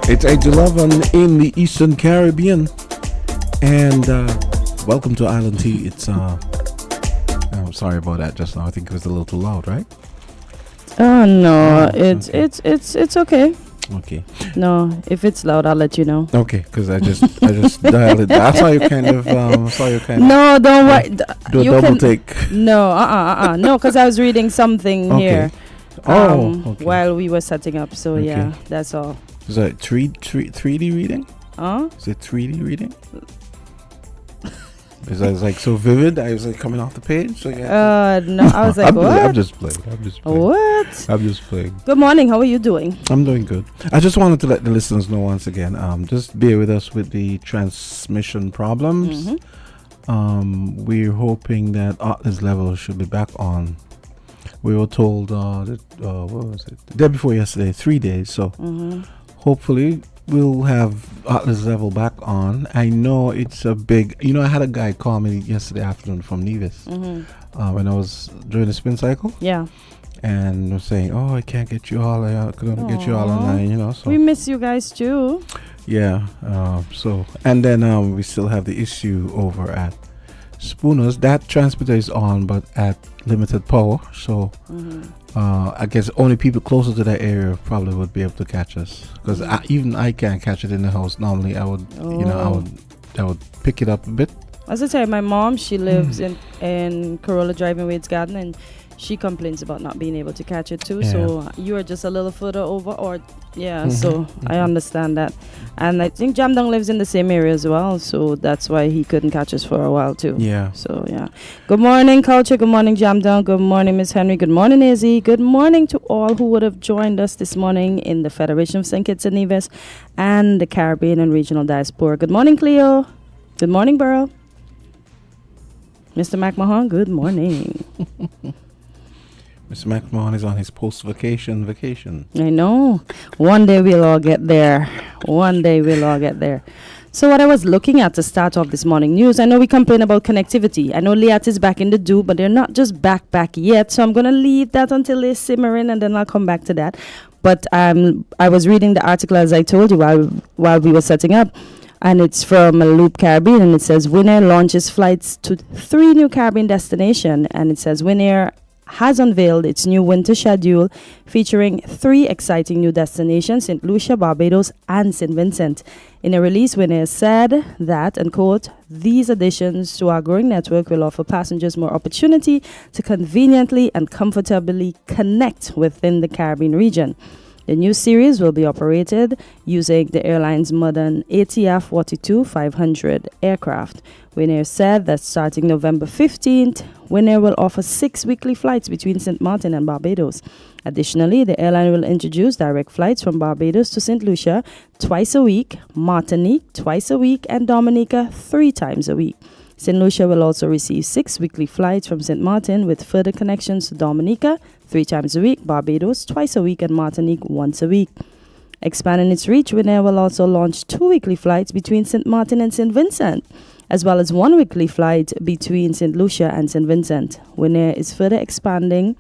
It's 8:11 in the Eastern Caribbean, and welcome to Island Tea. It's I'm sorry about that just now. I think it was a little too loud, right? Oh no, okay. it's okay. Okay. No, if it's loud, I'll let you know. Okay, because I just dialed it. I saw you kind of No, don't worry. Do a double take. No, no, because I was reading something Okay. here. Okay. While we were setting up. So Okay. yeah, that's all. Is that 3D reading? Huh? Is it 3D reading? Is that like so vivid? I was like coming off the page. So yeah. No, I was like, what? I'm just playing. What? I'm just playing. Good morning. How are you doing? I'm doing good. I just wanted to let the listeners know once again. Just bear with us with the transmission problems. We're hoping that Atlas level should be back on. We were told that what was it? The day before yesterday, 3 days. So hopefully we'll have Atlas level back on. I know it's a big. I had a guy call me yesterday afternoon from Nevis when I was doing the spin cycle. Yeah. And was saying, "Oh, I can't get you all. I couldn't get you all online." So we miss you guys too. Yeah. So and then we still have the issue over at Spooners. That transmitter is on, but at limited power. So I guess only people closer to that area probably would be able to catch us, because even I can't catch it in the house. Normally, I would, I would pick it up a bit. As I tell you, my mom, she lives in Corolla Drive in Wade's Garden, and she complains about not being able to catch it too. Yeah. So you are just a little further over, so I understand that. And I think Jamdong lives in the same area as well, so that's why he couldn't catch us for a while too. Yeah. So yeah. Good morning, Culture. Good morning, Jamdong. Good morning, Miss Henry. Good morning, Izzy. Good morning to all who would have joined us this morning in the Federation of St. Kitts and Nevis and the Caribbean and Regional Diaspora. Good morning, Cleo. Good morning, Burl. Mr. McMahon, good morning. Mr. McMahon is on his post-vacation. I know. One day we'll all get there. So what I was looking at to start off this morning news, I know we complain about connectivity. I know Liat is back in the do, but they're not just back yet. So I'm going to leave that until they simmer in, and then I'll come back to that. But I was reading the article, as I told you, while we were setting up. And it's from Loop Caribbean, and it says Winair launches flights to 3 new Caribbean destinations. And it says Winair has unveiled its new winter schedule featuring 3 exciting new destinations: St. Lucia, Barbados, and St. Vincent. In a release, Winair said that, and quote, "These additions to our growing network will offer passengers more opportunity to conveniently and comfortably connect within the Caribbean region." The new series will be operated using the airline's modern ATF 42-500 aircraft. Winair said that starting November 15th, Winair will offer 6 weekly flights between St. Martin and Barbados. Additionally, the airline will introduce direct flights from Barbados to St. Lucia twice a week, Martinique twice a week, and Dominica 3 times a week. St. Lucia will also receive 6 weekly flights from St. Martin with further connections to Dominica 3 times a week, Barbados twice a week, and Martinique once a week. Expanding its reach, Winair will also launch 2 weekly flights between St. Martin and St. Vincent, as well as 1 weekly flight between St. Lucia and St. Vincent. Winair is further expanding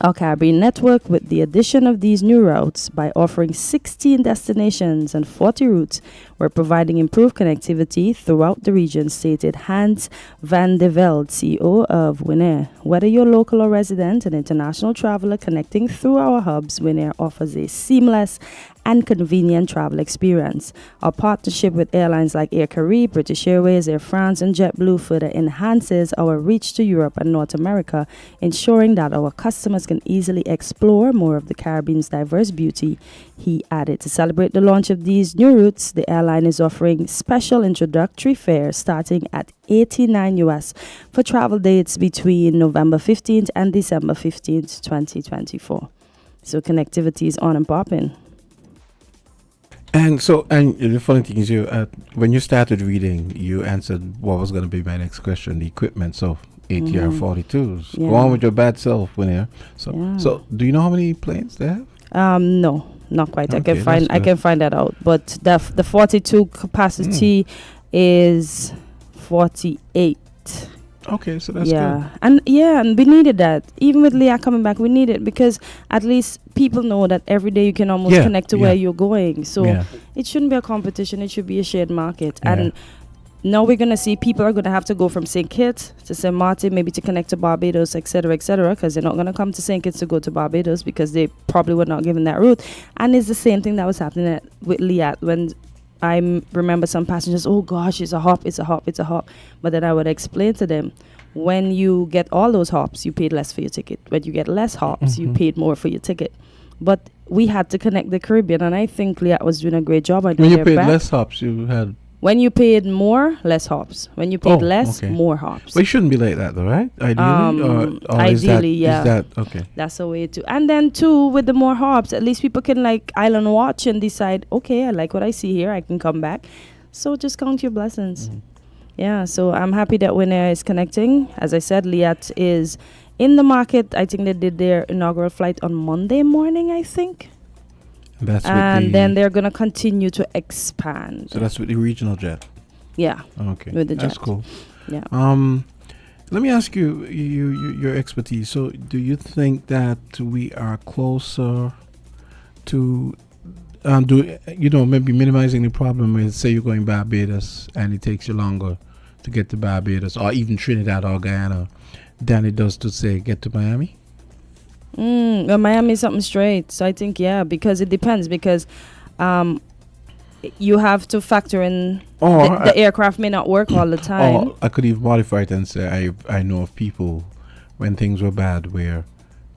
our Caribbean network with the addition of these new routes by offering 16 destinations and 40 routes. We're providing improved connectivity throughout the region, stated Hans van de Velde, CEO of Winair. Whether you're local or resident, an international traveler connecting through our hubs, Winair offers a seamless and convenient travel experience. Our partnership with airlines like Air Caribbean, British Airways, Air France, and JetBlue further enhances our reach to Europe and North America, ensuring that our customers can easily explore more of the Caribbean's diverse beauty. He added, to celebrate the launch of these new routes, the airline is offering special introductory fares starting at $89 US for travel dates between November 15th and December 15th, 2024. So connectivity is on and popping. And the funny thing is, when you started reading, you answered what was going to be my next question: the equipment. So ATR 42s. Yeah. Go on with your bad self, Winair. So do you know how many planes they have? No, not quite. Okay, I can find that out. But the 42 capacity is 48. Okay, so that's Yeah, and we needed that. Even with Leah coming back, we need it because at least people know that every day you can almost Yeah, connect to yeah. where you're going. So Yeah. it shouldn't be a competition. It should be a shared market. Yeah. And now we're gonna see people are gonna have to go from St. Kitts to St. Martin, maybe to connect to Barbados, etc., because they're not gonna come to St. Kitts to go to Barbados because they probably were not given that route. And it's the same thing that was happening with Liat when I remember some passengers, oh gosh, it's a hop, it's a hop, it's a hop. But then I would explain to them, when you get all those hops, you paid less for your ticket. When you get less hops, you paid more for your ticket. But we had to connect the Caribbean, and I think Liat was doing a great job. When you paid less hops, you had... When you paid more, less hops. When you paid less, more hops. But it shouldn't be like that, though, right? Ideally? Or ideally, is that okay? That's a way to. And then, too, with the more hops, at least people can, like, island watch and decide, okay, I like what I see here. I can come back. So just count your blessings. Yeah, so I'm happy that Winnair is connecting. As I said, Liat is in the market. I think they did their inaugural flight on Monday morning, I think. And then they're going to continue to expand. So that's with the regional jet? Yeah. Okay. With the jet. That's cool. Yeah. Let me ask you, your expertise. So do you think that we are closer to... maybe minimizing the problem with, say you're going Barbados and it takes you longer to get to Barbados or even Trinidad or Guyana than it does to, say, get to Miami? Well, Miami is something straight. So I think, because it depends. Because you have to factor in the aircraft may not work all the time. Or I could even modify it and say I know of people when things were bad where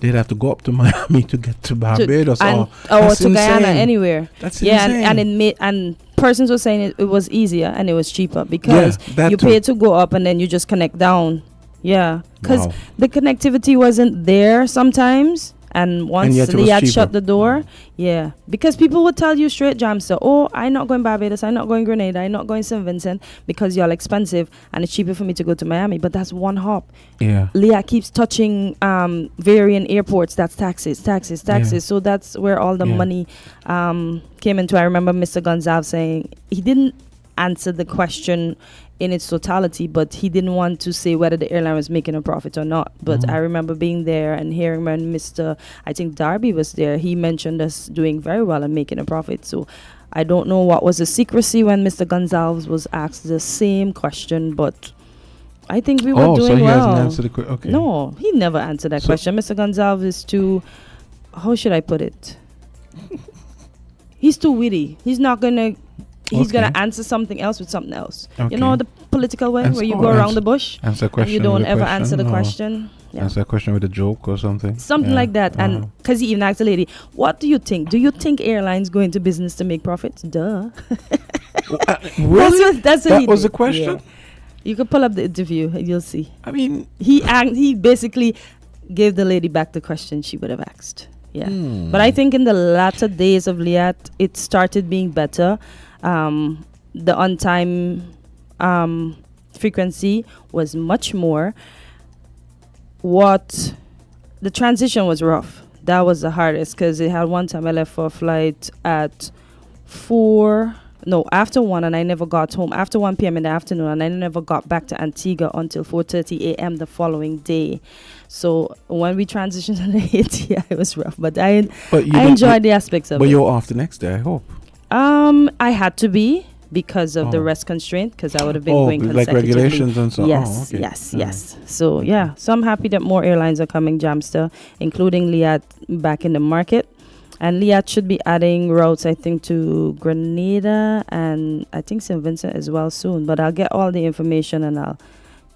they'd have to go up to Miami to get to Barbados or to Guyana, anywhere. That's insane. And persons were saying it was easier and it was cheaper because you too. pay to go up and then you just connect down. Yeah, because the connectivity wasn't there sometimes. And once Liat shut the door, because people would tell you straight, Jamster, I'm not going Barbados, I'm not going Grenada, I'm not going St. Vincent because y'all expensive and it's cheaper for me to go to Miami. But that's one hop. Yeah. Liat keeps touching varying airports. That's taxes. Yeah. So that's where all the money came into. I remember Mr. Gonzalez saying he didn't answer the question in its totality, but he didn't want to say whether the airline was making a profit or not. But I remember being there and hearing when I think Darby was there, he mentioned us doing very well and making a profit. So I don't know what was the secrecy when Mr. Gonzalez was asked the same question, but I think we were doing well. So he hasn't answered the question? Okay. No, he never answered that question. Mr. Gonzalez is too, how should I put it? He's too witty. He's not going to... He's going to answer something else with something else. Okay. You know the political way where you go around the bush answer a question and you don't ever answer the question? Yeah. Answer a question with a joke or something? Something like that. And because he even asked the lady, what do you think? Do you think airlines go into business to make profits? Duh. Really? That's what that was the question? Yeah. You can pull up the interview and you'll see. I mean... He basically gave the lady back the question she would have asked. Yeah. But I think in the latter days of Liat, it started being better. The on-time frequency was much more. The transition was rough. That was the hardest because it had one time I left for a flight at after 1 and I never got home. After 1 p.m. in the afternoon and I never got back to Antigua until 4:30 a.m. the following day. So when we transitioned to the ATI, it was rough. But I enjoyed the aspects of it. But you're off the next day, I hope. I had to be because of the rest constraint because I would have been going consecutively. Like regulations and so on. Yes, yes. So so I'm happy that more airlines are coming, Jamster, including Liat back in the market. And Liat should be adding routes, I think, to Grenada and I think St. Vincent as well soon. But I'll get all the information and I'll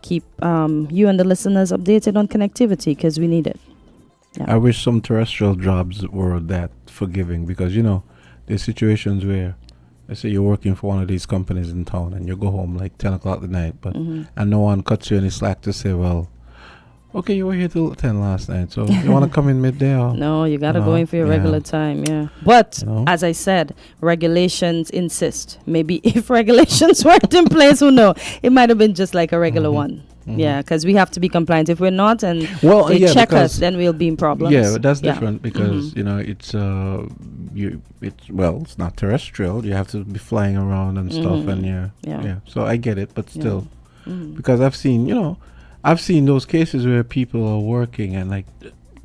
keep you and the listeners updated on connectivity because we need it. Yeah. I wish some terrestrial jobs were that forgiving because, there's situations where, let's say you're working for one of these companies in town and you go home like 10 o'clock at night, and no one cuts you any slack to say, well, okay, you were here till 10 last night, so you want to come in midday? Or, no, you got to go in for your regular time, But, as I said, regulations insist. Maybe if regulations weren't in place, who knows? It might have been just like a regular one. Yeah, because we have to be compliant. If we're not and they check us, then we'll be in problems. Yeah, but that's different because, it's it's not terrestrial. You have to be flying around and stuff and So I get it, but still, because I've seen, I've seen those cases where people are working at like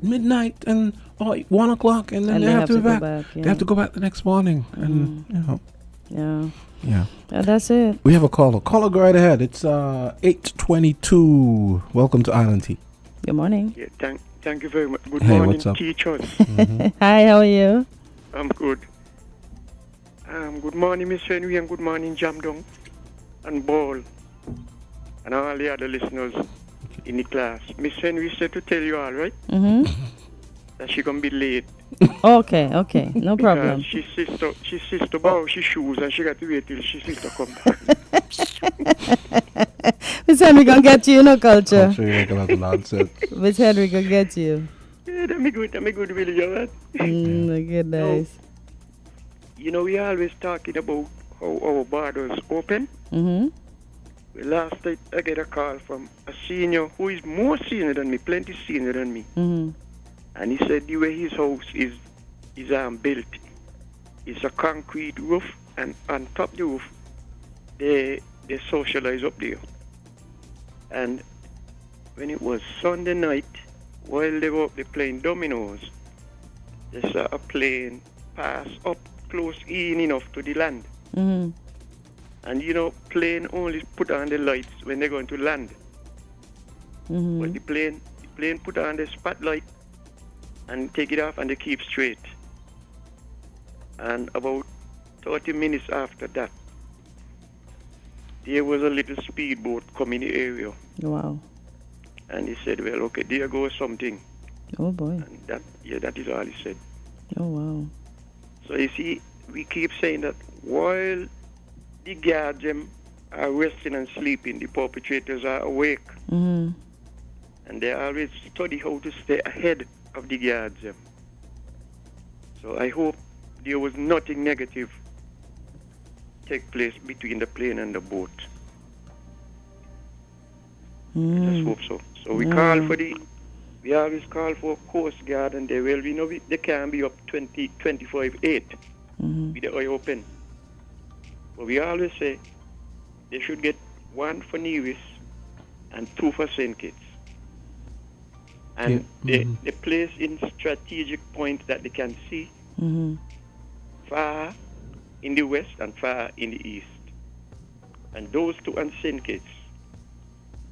midnight and 1 o'clock, and then And they have to be go back. back. Yeah. They have to go back the next morning, and Yeah. yeah. Yeah, that's it. We have a caller. Caller, go right ahead. It's 8:22. Welcome to Island Tea. Good morning. Yeah, thank you very much. Good Hey, morning, what's up? teachers. Hi, how are you? I'm good. Good morning, Miss Henry, and good morning, Jamdong and Ball, and all the other listeners in the class. Miss Henry said to tell you all, right, that she gonna be late. Okay, no Because problem. she sister borrow she shoes, and she got to wait till she sister come back. Miss Henry gonna get you, no culture. I'm sure you're making a lot of nonsense. Miss Henry gonna get you. Yeah, that me good, Willie, all right? Okay, nice. You know, we always talking about how our borders open. Last night, I get a call from a senior who is more senior than me, plenty senior than me. And he said the way his house is built, it's a concrete roof, and on top the roof, they socialize up there. And when it was Sunday night, while they were up there playing dominoes, they saw a plane pass up close in enough to the land. And you know, plane only put on the lights when they're going to land. But the plane put on the spotlight and take it off, and they keep straight. And about 30 minutes after that, there was a little speedboat coming in the area. Wow. And he said, well, okay, there goes something. Oh boy. And that is all he said. Oh wow. So you see, we keep saying that while the guards are resting and sleeping, the perpetrators are awake. And they always study how to stay ahead of the guards. So I hope there was nothing negative take place between the plane and the boat. I just hope so. So we always call for Coast Guard, and they can be up 25-8 with the eye open. But we always say they should get 1 for Nevis and 2 for St. Kitts. And they place in strategic points that they can see far in the west and far in the east. And those 2 and St. Kitts,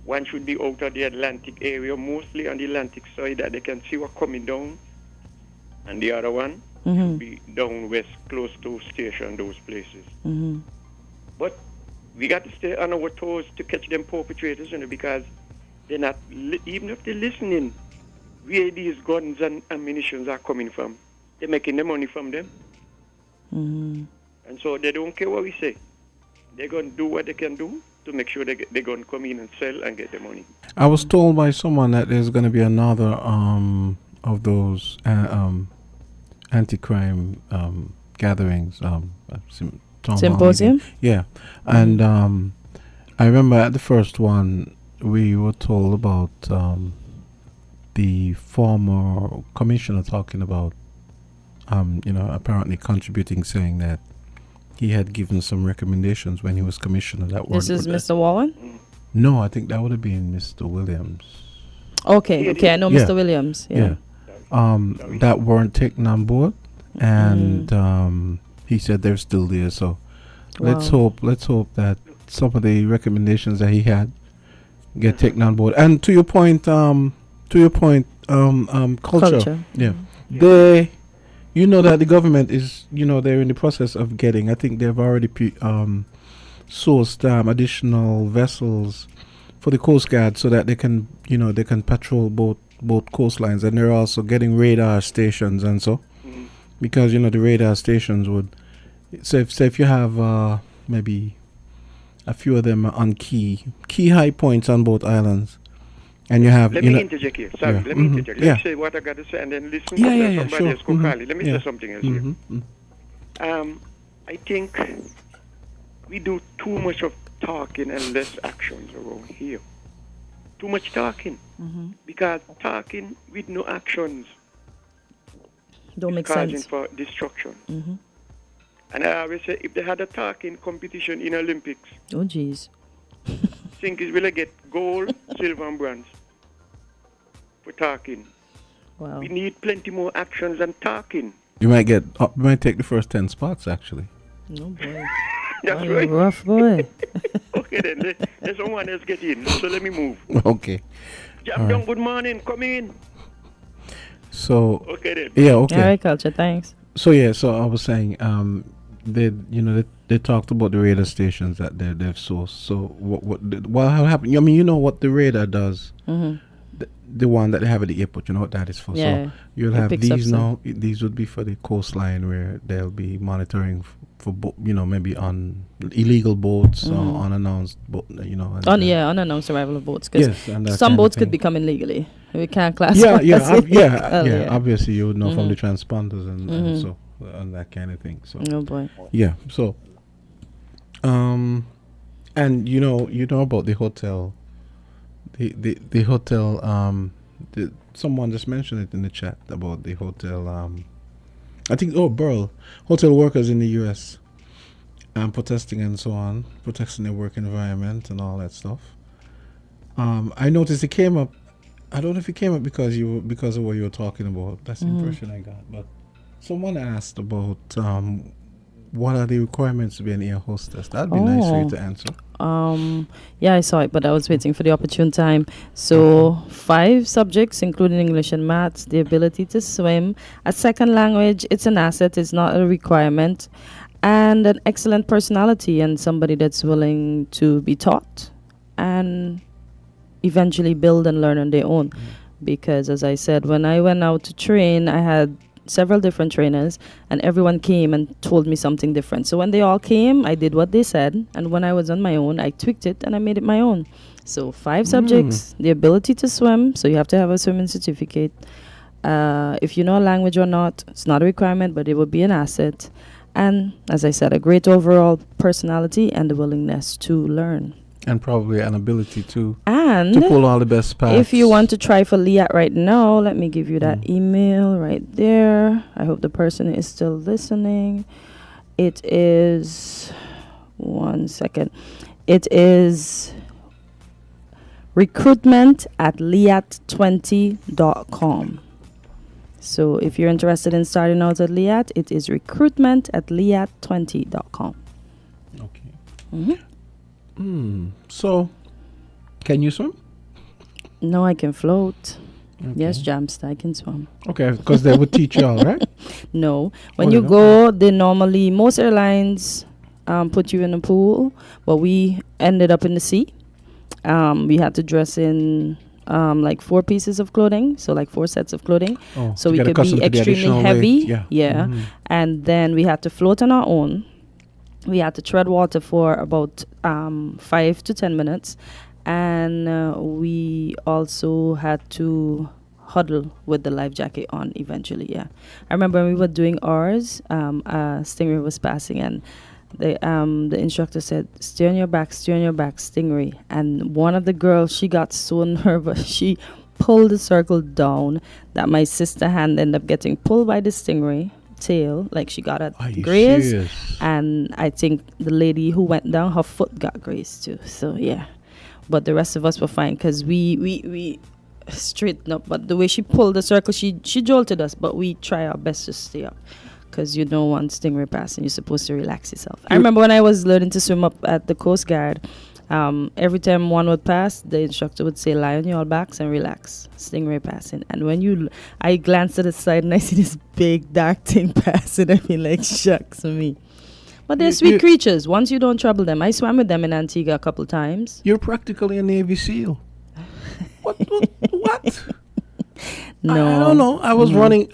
one should be out of the Atlantic area, mostly on the Atlantic side, that they can see what's coming down. And the other one should be down west, close to station, those places. But we got to stay on our toes to catch them perpetrators, because they're not, even if they're listening, where these guns and ammunitions are coming from, they're making the money from them. And so they don't care what we say. They're going to do what they can do to make sure they're going to come in and sell and get the money. I was told by someone that there's going to be another of those anti-crime gatherings. Symposium? Yeah. And I remember at the first one, we were told about the former commissioner talking about, apparently contributing, saying that he had given some recommendations when he was commissioner that were. This is Mr. Warren? No, I think that would have been Mr. Williams. Okay, I know Mr. Williams. Yeah. That weren't taken on board, and he said they're still there. So let's hope that some of the recommendations that he had get taken on board. And to your point, culture. Yeah. They, that the government is, they're in the process of getting. I think they've already sourced additional vessels for the Coast Guard so that they can, they can patrol both coastlines, and they're also getting radar stations and so, because the radar stations would, so if you have maybe a few of them on key high points on both islands, and you have. Let me interject here. Sorry, let me interject. Let me say what I got to say, and then listen to somebody else go call it. Let me say something else here. I think we do too much of talking and less actions around here. Too much talking. Because talking with no actions don't make causing sense. For destruction. And I always say, if they had a talking competition in Olympics, oh jeez, think is we'll get gold, silver, and bronze for talking. Wow. We need plenty more actions than talking. You might get. You might take the first 10 spots actually. No boy. That's Oh, right. rough boy. Okay then, let someone else get in. So let me move. Okay. Jam All down, right. good morning, come in. So Okay then. yeah. Okay. All right, culture. Thanks. So yeah. So I was saying, they talked about the radar stations that they've sourced. So what happened? I mean, you know what the radar does. Mm-hmm. The one that they have at the airport, you know what that is for. Yeah. So you'll It have picks up these some. now. These would be for the coastline where they'll be monitoring for maybe on illegal boats or unannounced boat, and, Unannounced arrival of boats. Because yes, and that some kind of boats could thing. become illegally. We can't classify. Yeah, as illegal, yeah. Obviously, you would know from Mhm. the transponders and so and that kind of thing. So Oh boy. yeah, so and you know about the hotel, the hotel. Someone just mentioned it in the chat about the hotel. I think Burl, hotel workers in the U.S. Protesting and so on, protecting their work environment and all that stuff. I noticed it came up. I don't know if it came up because of what you were talking about. That's the impression I got. But someone asked about what are the requirements to be an air hostess. That'd be nice for you to answer. Yeah, I saw it, but I was waiting for the opportune time. So 5 subjects, including English and maths, the ability to swim, a second language, it's an asset, it's not a requirement, and an excellent personality and somebody that's willing to be taught and eventually build and learn on their own. Because as I said, when I went out to train, I had several different trainers and everyone came and told me something different. So when they all came, I did what they said, and when I was on my own, I tweaked it and I made it my own. So 5 subjects, the ability to swim, so you have to have a swimming certificate. If you know a language or not, it's not a requirement, but it would be an asset. And as I said, a great overall personality and the willingness to learn. And probably an ability to And pull all the best parts. if you want to try for LIAT right now, let me give you that email right there. I hope the person is still listening. It is, one second. It is recruitment@liat20.com. So if you're interested in starting out at LIAT, it is recruitment@liat20.com. Okay. Mm-hmm. So, can you swim? No, I can float. Okay. Yes, Jamster, I can swim. Okay, because they would teach you all, right? No. When Oh, you they go, they normally, most airlines put you in a pool, but we ended up in the sea. We had to dress in like 4 pieces of clothing, so like 4 sets of clothing. Oh, So to we get could be accustomed to the extremely additional heavy. weight. Yeah. Mhm. And then we had to float on our own. We had to tread water for about 5 to 10 minutes. And we also had to huddle with the life jacket on eventually, yeah. I remember when we were doing ours, a stingray was passing and the instructor said, stay on your back, stingray. And one of the girls, she got so nervous, she pulled the circle down that my sister hand ended up getting pulled by the stingray tail, like she got a Are you graze. serious? And I think the lady who went down, her foot got grazed too. So yeah, but the rest of us were fine because we straightened up. But the way she pulled the circle, she jolted us, but we try our best to stay up because you don't want stingray passing. You're supposed to relax yourself. I remember when I was learning to swim up at the Coast Guard, every time one would pass, the instructor would say, lie on your backs and relax, stingray passing. And when I glanced to the side and I see this big dark thing passing, I feel like shucks for me. But they're sweet creatures. Once you don't trouble them. I swam with them in Antigua a couple times. You're practically a Navy SEAL. What? No. I don't know. I was running.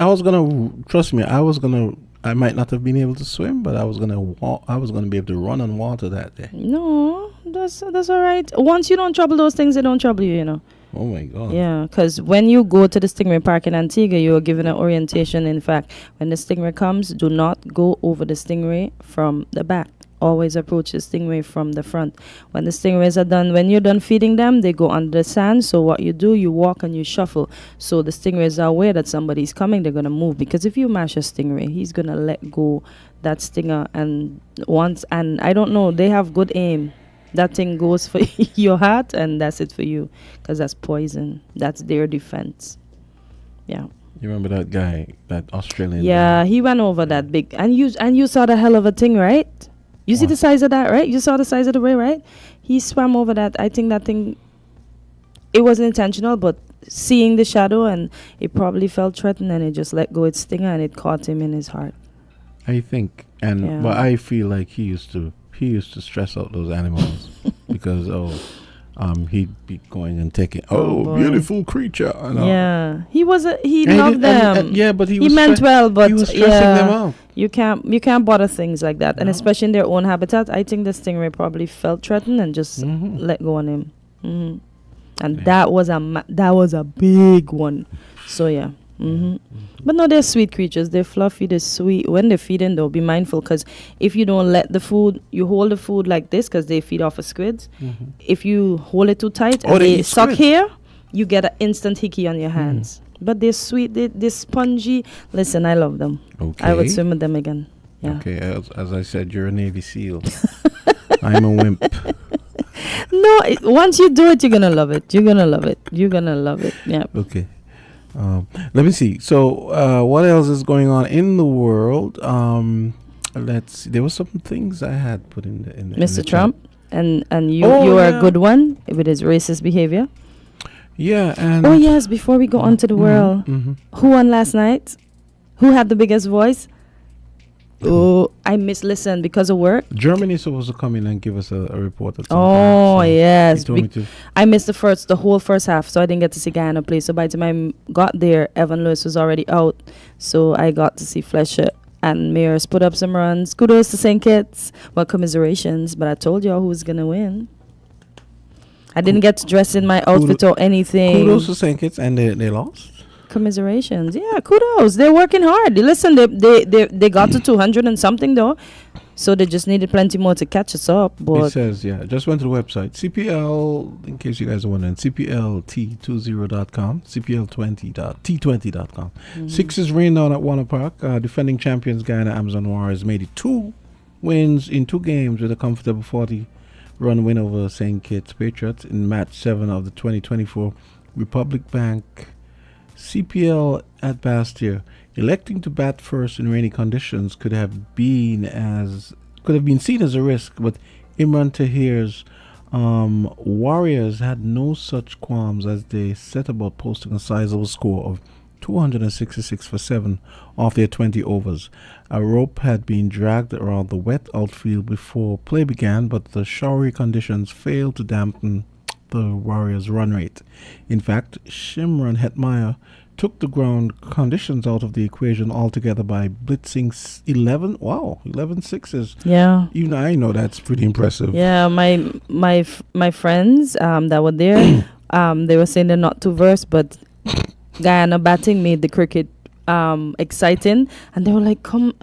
Trust me. I might not have been able to swim, but I was gonna walk. I was gonna be able to run on water that day. No, that's all right. Once you don't trouble those things, they don't trouble you, you know. Oh my God. Yeah, because when you go to the Stingray Park in Antigua, you are given an orientation. In fact, when the stingray comes, do not go over the stingray from the back. Always approach the stingray from the front. When the stingrays are done, when you're done feeding them, they go under the sand. So what you do, you walk and you shuffle. So the stingrays are aware that somebody's coming, they're going to move. Because if you mash a stingray, he's going to let go that stinger. And I don't know, they have good aim. That thing goes for your heart, and that's it for you, because that's poison. That's their defense. Yeah. You remember that guy, that Australian? Yeah, guy? he went over that big, and you saw the hell of a thing, right? You see What? the size of that, right? You saw the size of the whale, right? He swam over that. I think that thing, it wasn't intentional, but seeing the shadow, and it probably felt threatened, and it just let go its stinger, and it caught him in his heart. I think, but I feel like he used to stress out those animals because he'd be going and taking beautiful creature. Yeah, he And loved them. yeah, but he meant well, but he was stressing them out. You can't bother things like that, and especially in their own habitat. I think the stingray probably felt threatened and just let go on him. And that was a big one. So yeah. But no, they're sweet creatures. They're fluffy, they're sweet. When they're feeding, though, be mindful, because if you don't let the food, you hold the food like this, because they feed off of squids. If you hold it too tight and they suck here, you get an instant hickey on your hands. But they're sweet, they're spongy. Listen, I love them. Okay. I would swim with them again. Yeah. Okay, as I said, you're a Navy SEAL. I'm a wimp. No, once you do it, you're gonna love it. You're gonna love it. Yeah. Okay. Let me see. So, what else is going on in the world? Let's see. There were some things I had put in the Mr. Trump, and you Oh, are a good one with his racist behavior. Yeah, and Oh yes, before we go on to the world, who won last night? Who had the biggest voice? Oh, I listened because of work. Germany is supposed to come in and give us a report at some Oh time, so yes, he told me to. I missed the whole first half, so I didn't get to see Guyana play. So by the time I got there, Evan Lewis was already out, so I got to see Fletcher and Mears put up some runs. Kudos to St. Kitts. Well, commiserations, but I told y'all who's gonna win. I didn't get to dress in my outfit or anything. Kudos to St. Kitts, and they lost. Commiserations. Yeah, kudos. They're working hard. Listen, they got to 200 and something though, so they just needed plenty more to catch us up. But It says, just went to the website. CPL, in case you guys are wondering, CPLT20.com, CPL20.T20.com. Sixes rained down at Warner Park. Defending champions Guyana Amazon Warriors made it 2 wins in 2 games with a comfortable 40-run win over St. Kitts Patriots in match 7 of the 2024 Republic Bank CPL at Bastia. Electing to bat first in rainy conditions could have been seen as a risk, but Imran Tahir's Warriors had no such qualms as they set about posting a sizable score of 266 for 7 off their 20 overs. A rope had been dragged around the wet outfield before play began, but the showery conditions failed to dampen the Warriors' run rate. In fact, Shimron Hetmeyer took the ground conditions out of the equation altogether by blitzing 11 sixes. yeah, Even I know that's pretty impressive. yeah. My friends that were there, they were saying they're not too versed, but Guyana batting made the cricket exciting, and they were like, "Come,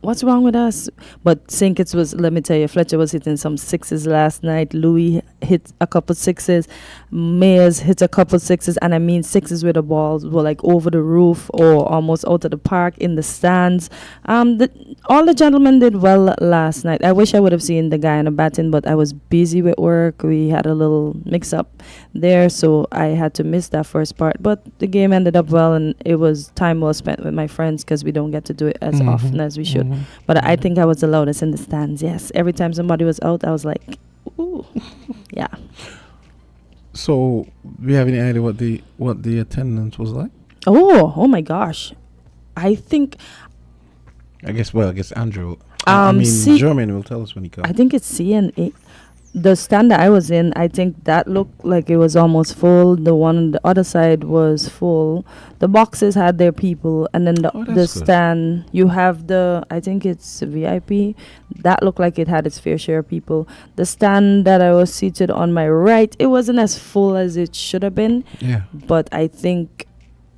what's wrong with us?" But St. Kitts was, let me tell you, Fletcher was hitting some sixes last night. Louis hit a couple sixes. Mayers hit a couple sixes, and I mean sixes where the balls were like over the roof or almost out of the park in the stands. All the gentlemen did well last night. I wish I would have seen the Guyana batting, but I was busy with work. We had a little mix-up there, so I had to miss that first part. But the game ended up well, and it was time well spent with my friends because we don't get to do it as often as we should. But I think I was the loudest in the stands. Yes, every time somebody was out, I was like, ooh. Yeah. So, do you have any idea what the attendance was like? Oh my gosh. I think I guess Andrew. I mean, German will tell us when he comes. I think it's C and A. The stand that I was in, I think that looked like it was almost full. The one on the other side was full. The boxes had their people, and then the stand, you have I think it's VIP. That looked like it had its fair share of people. The stand that I was seated on my right, it wasn't as full as it should have been. Yeah. But I think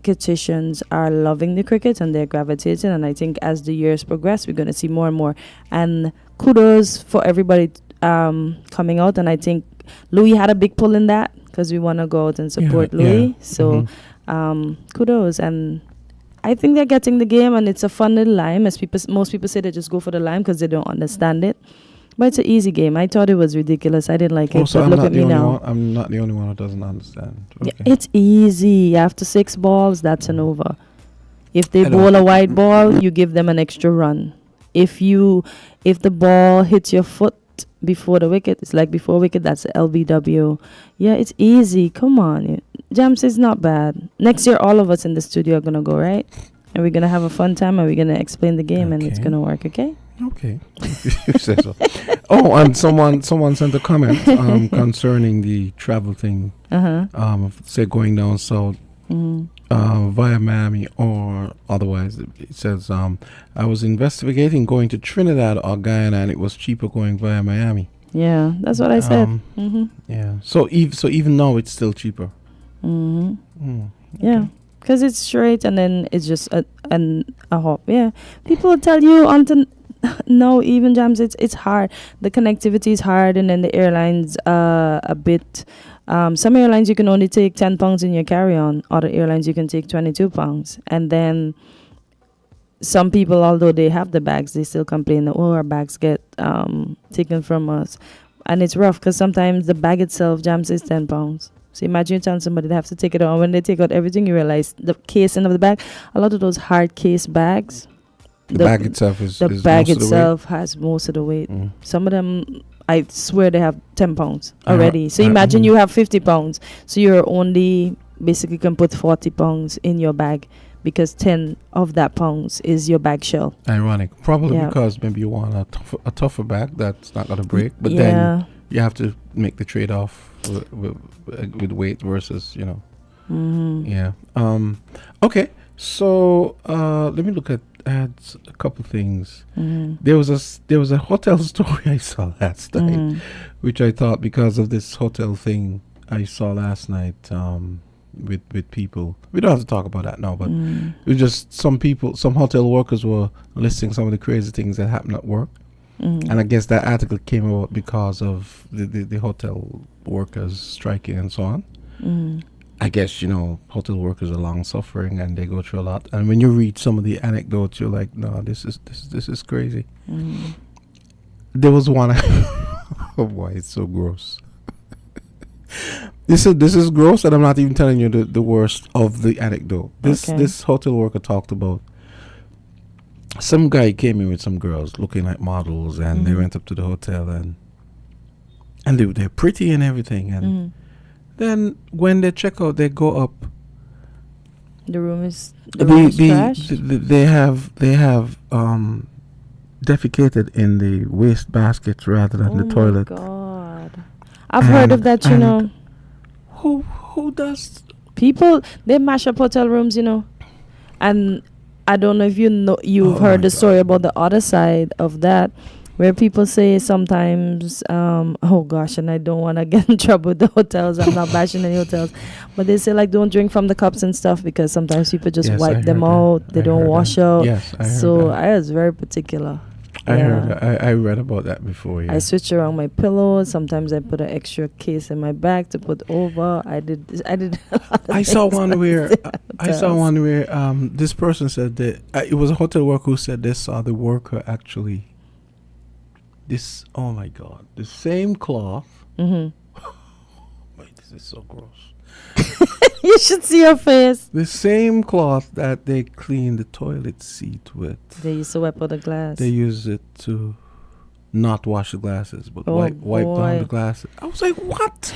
Kittians are loving the cricket and they're gravitating, and I think as the years progress, we're going to see more and more. And kudos for everybody coming out, and I think Louis had a big pull in that because we want to go out and support Louis. So kudos, and I think they're getting the game, and it's a fun little lime. As most people say, they just go for the lime because they don't understand it. But it's an easy game. I thought it was ridiculous. I didn't like it. Also, But I'm look not at the me only now. one. I'm not the only one who doesn't understand. Yeah, Okay. it's easy. After 6 balls, that's an over. If they I don't- bowl a white ball, you give them an extra run. If the ball hits your foot before the wicket, it's like before wicket, that's a LBW. Yeah, it's easy. Come on. Jams is not bad. Next year, all of us in the studio are going to go, right? And we're going to have a fun time and we're going to explain the game and it's Okay. going to work, okay? Okay. If you say so. Oh, and someone sent a comment concerning the travel thing. Uh-huh. Say going down south Mm-hmm. via Miami or otherwise. It says I was investigating going to Trinidad or Guyana, and it was cheaper going via Miami. Yeah, that's what I said. Um, Yeah. So even now it's still cheaper. Yeah, because it's straight and then it's just a hop. Yeah, people will tell you no, even Jams, it's hard. The connectivity is hard, and then the airlines a bit. Some airlines you can only take 10 pounds in your carry-on. Other airlines you can take 22 pounds, and then some people, although they have the bags, they still complain that our bags get taken from us, and it's rough because sometimes the bag itself, Jams, is 10 pounds. So imagine you telling somebody they have to take it out. When they take out everything, you realize the casing of the bag, a lot of those hard case bags, The bag itself is the is bag most of the weight. itself has most of the weight. Mm. Some of them, I swear, they have 10 pounds I heard- already. So I- imagine mhm. you have 50 pounds. So you're only basically can put 40 pounds in your bag because 10 of that pounds is your bag shell. Ironic. Probably Yeah. because maybe you want a tougher bag that's not going to break, but yeah. then you have to make the trade-off with weight versus, Mhm. yeah. Okay. So let me look at a couple things. Mhm. There was a hotel story I saw last night, Mhm. which I thought because of this hotel thing I saw last night with people. We don't have to talk about that now, but Mhm. it was just some hotel workers were listing some of the crazy things that happened at work. Mhm. And I guess that article came about because of the hotel workers striking and so on. Mhm. I guess, hotel workers are long suffering and they go through a lot. And when you read some of the anecdotes, you're like, no, this is crazy. Mhm. There was one. Oh boy, it's so gross. This is gross, and I'm not even telling you the worst of the anecdote. Okay. This hotel worker talked about some guy came in with some girls looking like models, and they Mhm. went up to the hotel and they're pretty and everything, and Mhm. then when they check out, they go up. The room is trash. They have defecated in the waste baskets rather than the toilet. Oh my God, I've heard of that. And who does? People they mash up hotel rooms, and I don't know if you've Oh heard my the God. story about the other side of that, where people say sometimes, oh gosh, and I don't want to get in trouble with the hotels. I'm not bashing any hotels, but they say like don't drink from the cups and stuff because sometimes people just Yes, I wipe them heard that. out. They I don't heard wash that. out. Yes, I heard So that. I was very particular. I Yeah. heard that. I read about that before. Yeah. I switch around my pillows. Sometimes I put an extra case in my bag to put over. I did. A lot of I saw things one like where that. I saw one where this person said that it was a hotel worker who said they saw the worker actually. This, oh my God, the same cloth. Mhm. Wait, this is so gross. You should see your face. The same cloth that they clean the toilet seat with. They used to wipe out the glass. They use it to not wash the glasses, but Oh, wipe down boy. the glasses. I was like, what?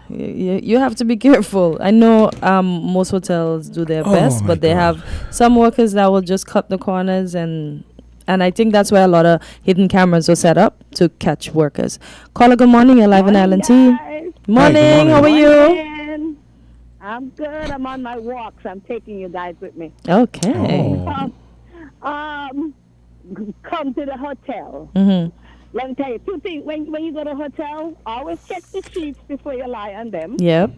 You have to be careful. I know most hotels do their Oh best, my but they God. have some workers that will just cut the corners and I think that's where a lot of hidden cameras were set up to catch workers. Caller, good morning. You're live in Morning, LNT. guys. Morning. How are you? Morning. I'm good. I'm on my walks. I'm taking you guys with me. Okay. Oh. Come to the hotel. Mhm. Let me tell you two things. When you go to a hotel, always check the sheets before you lie on them. Yep.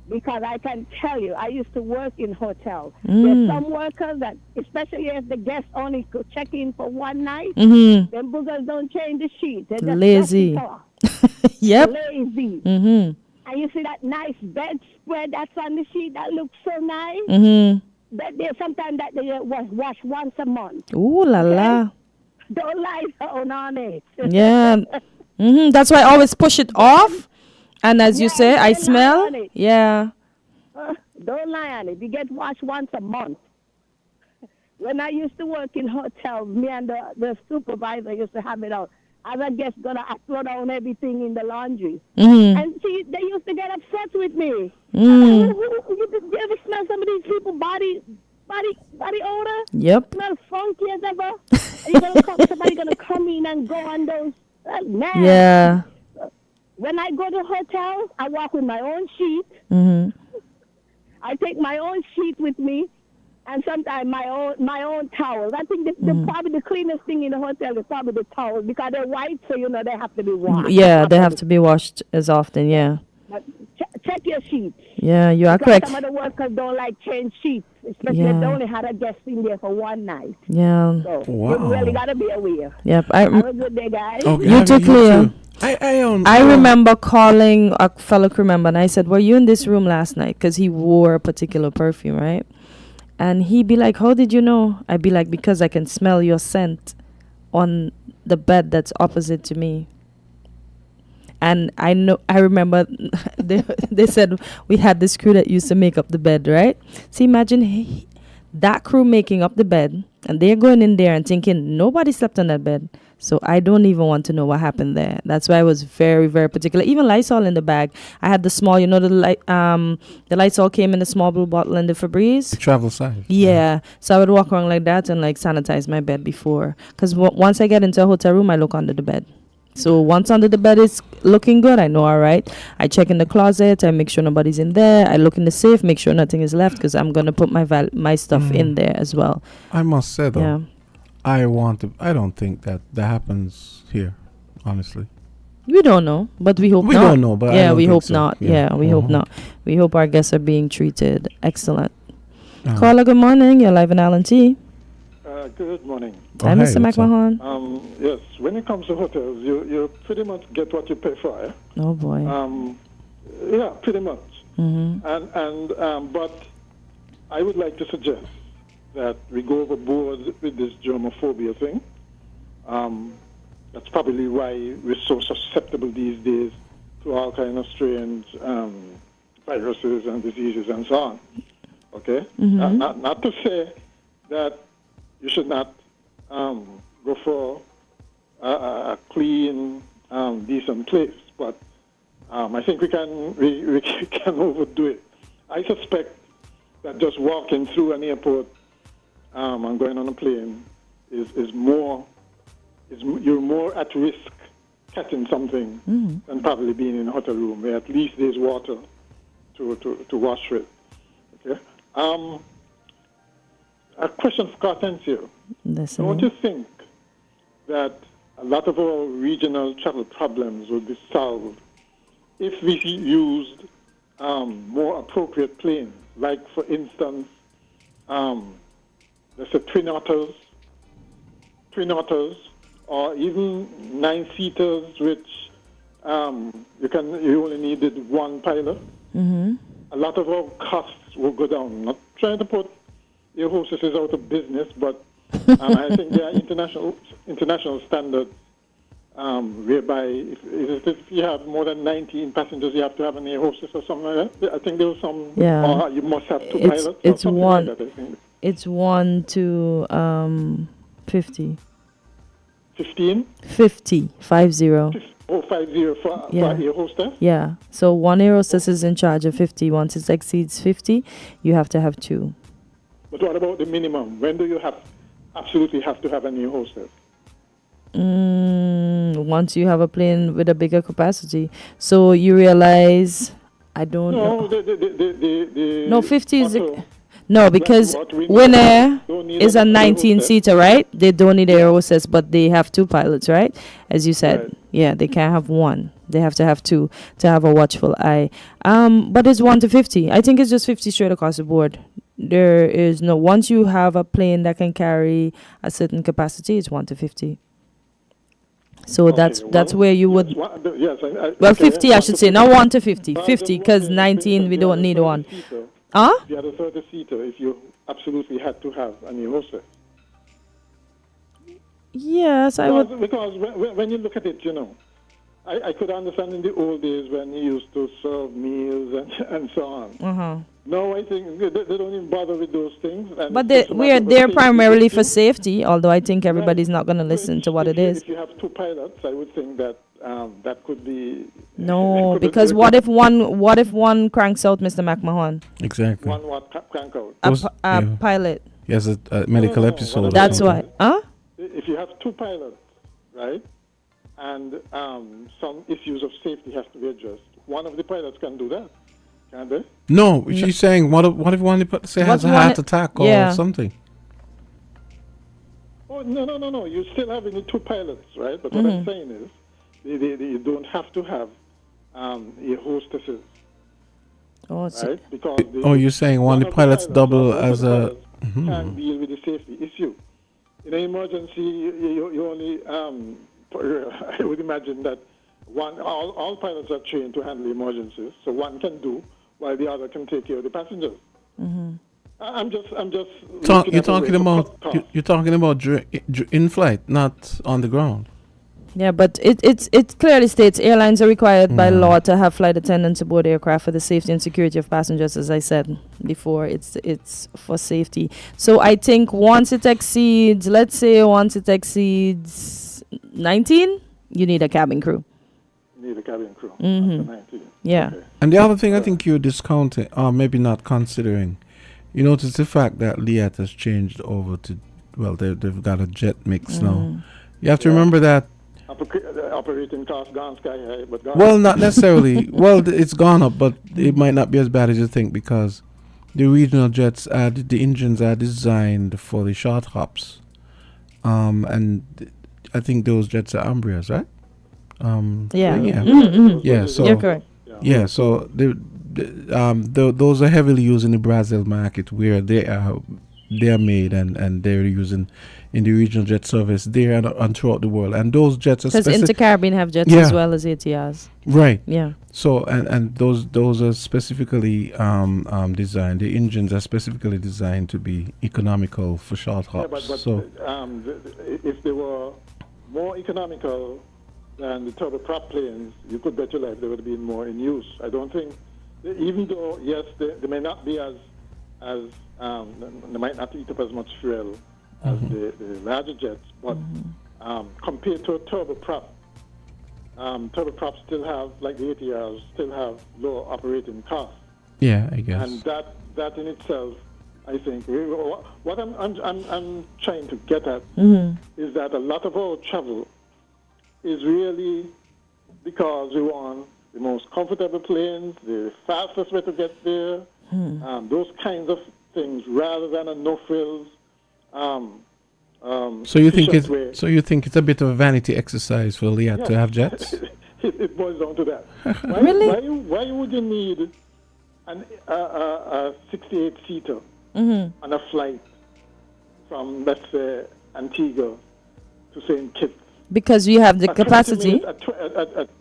Because I can tell you, I used to work in hotels. Mm. There's some workers that, especially if the guests only could check in for one night, Mhm. them boogers don't change the sheets. They're just Lazy. dusty for- Yep. Lazy. Mhm. And you see that nice bedspread that's on the sheet that looks so nice. Mhm. That they sometimes that they wash once a month. Ooh la la. Don't lie down on it. Yeah. That's why I always push it off. And as you Yeah, say, I don't lie smell. on it. Yeah. Don't lie on it. You get washed once a month. When I used to work in hotels, me and the supervisor used to have it out. As a guest, gonna throw down everything in the laundry. And see, they used to get upset with me. You ever smell some of these people body odor? Yep. Smell funky as ever. Somebody gonna come in and go on those. Man. Yeah. When I go to hotels, I walk with my own sheet. I take my own sheet with me, and sometimes my own towels. I think probably the cleanest thing in the hotel is probably the towels because they're white, so they have to be washed. Yeah, they have to be washed as often. Yeah. But check your sheets. Yeah, you are Because correct. some of the workers don't like change sheets, especially if they only had a guest in there for one night. Yeah. So Wow. you really gotta be aware. Yep. Have a good day, guys. Okay, You too, Cleo. I remember calling a fellow crew member and I said, were you in this room last night? Because he wore a particular perfume, right? And he'd be like, how did you know? I'd be like, because I can smell your scent on the bed that's opposite to me. And I remember they said we had this crew that used to make up the bed, right? So imagine that crew making up the bed and they're going in there and thinking nobody slept on that bed. So I don't even want to know what happened there. That's why I was very, very particular. Even Lysol in the bag. I had the small, the Lysol came in the small blue bottle in the Febreze. travel size. Yeah. So I would walk around like that and sanitize my bed before. Because once I get into a hotel room, I look under the bed. So once under the bed is looking good, I know, all right. I check in the closet. I make sure nobody's in there. I look in the safe, make sure nothing is left because I'm going to put my stuff in there as well. I must say, though, Yeah. I don't think that happens here, honestly. We don't know, but we hope We not. don't know, but I yeah, don't we think hope so. not. Yeah. Yeah, we hope not. We hope our guests are being treated excellent. Uh, Caller, good morning. You're live in Allen T. Good morning. Hi, hey, Mr. what's up? McMahon. Yes, when it comes to hotels, you pretty much get what you pay for. Eh? Oh boy. Yeah, pretty much. Mm-hmm. But I would like to suggest that we go overboard with this germophobia thing. That's probably why we're so susceptible these days to all kinds of strange viruses and diseases and so on. Okay? Mm-hmm. Not to say that you should not go for a clean, decent place, but I think we can overdo it. I suspect that just walking through an airport and going on a plane is more you're more at risk catching something than probably being in a hotel room where at least there's water to wash with. Okay. A question for Cartensio. Don't you think that a lot of our regional travel problems would be solved if we used more appropriate planes, like, for instance, let's say twin otters, or even 9-seaters, which you only needed one pilot. Mm-hmm. A lot of our costs will go down. Not trying to put air hostesses out of business, but I think there are international standards whereby if you have more than 19 passengers, you have to have an air hostess or something like that. I think there was some. Yeah. Or you must have two pilots. It's or something one. Like that, I think. It's 1 to 50. 15? 50. 50. Oh, 50 for air hostess? Yeah. So one air hostess is in charge of 50. Once it exceeds 50, you have to have 2. But what about the minimum? When do you absolutely have to have an air hostess? Once you have a plane with a bigger capacity. So you realize, I don't know. No, 50 is... No, because Winnair is a 19-seater, right? They don't need air hostess, but they have 2 pilots, right? As you said. Right. Yeah, they can't have 1. They have to have 2 to have a watchful eye. But it's 1 to 50. I think it's just 50 straight across the board. There is no... Once you have a plane that can carry a certain capacity, it's 1 to 50. So that's where you would... Yes, well, 50, I should say. Not 1 to 50. 50, because 19, we don't need 1. Huh? If you had a 30-seater, if you absolutely had to have an air hostess. Yes, I would. Because when you look at it, I could understand in the old days when you used to serve meals and so on. No, I think they don't even bother with those things. And But it's just a matter we're of there safety primarily for issue. safety, although I think everybody's not going to listen to what it is. If you have two pilots, I would think that that could be... No, could be- because what if one cranks out, Mr. McMahon? Exactly. One crank out. A pilot. He has a medical No, episode. or That's why. something. Huh? If you have two pilots, right, and some issues of safety have to be addressed, one of the pilots can do that, can't they? No, she's saying, what if one say has a What heart one- attack or yeah. something? Oh, no. You still have the two pilots, right? But what I'm saying is, you don't have to have your hostesses, Oh, so right? Because You're saying one of the pilots double as a... can deal with the safety issue. In an emergency, you only... I would imagine that all pilots are trained to handle emergencies, so one can do while the other can take care of the passengers. I'm just. You're talking about in flight, not on the ground. yeah, but it clearly states airlines are required by law to have flight attendants aboard aircraft for the safety and security of passengers. As I said before, it's for safety. So I think once it exceeds 19, you need a cabin crew. Need a cabin crew. After 19. Yeah. Okay. And the other thing I think you're discounting, or maybe not considering, you notice the fact that Liat has changed over to, they've got a jet mix now. You have to remember that. Operating costs gone sky high, but gone. Well, not necessarily. It's gone up, but it might not be as bad as you think because the regional jets, the engines are designed for the short hops. And I think those jets are Umbrias, right? Yeah. So You're correct. yeah, so those are heavily used in the Brazil market where they are made and they're using in the regional jet service there and throughout the world. And those jets are Because Intercaribbean have jets as well as ATRs. right. Yeah. So and those are specifically designed. The engines are specifically designed to be economical for short hops. But so if they were more economical than the turboprop planes, you could bet your life they would have been more in use. I don't think, even though yes, they may not be as they might not eat up as much fuel as the larger jets, but compared to a turboprop, turboprops still have, like the ATRs, still have lower operating costs. yeah, I guess. And that in itself, I think, what I'm trying to get at is that a lot of our travel is really because we want the most comfortable planes, the fastest way to get there, those kinds of things, rather than a no-frills. So you think efficient way. it's a bit of a vanity exercise for Liat to have jets? It boils down to that. Really? Why would you need a 68-seater on a flight from, let's say, Antigua to St. Kitts? Because you have the capacity. A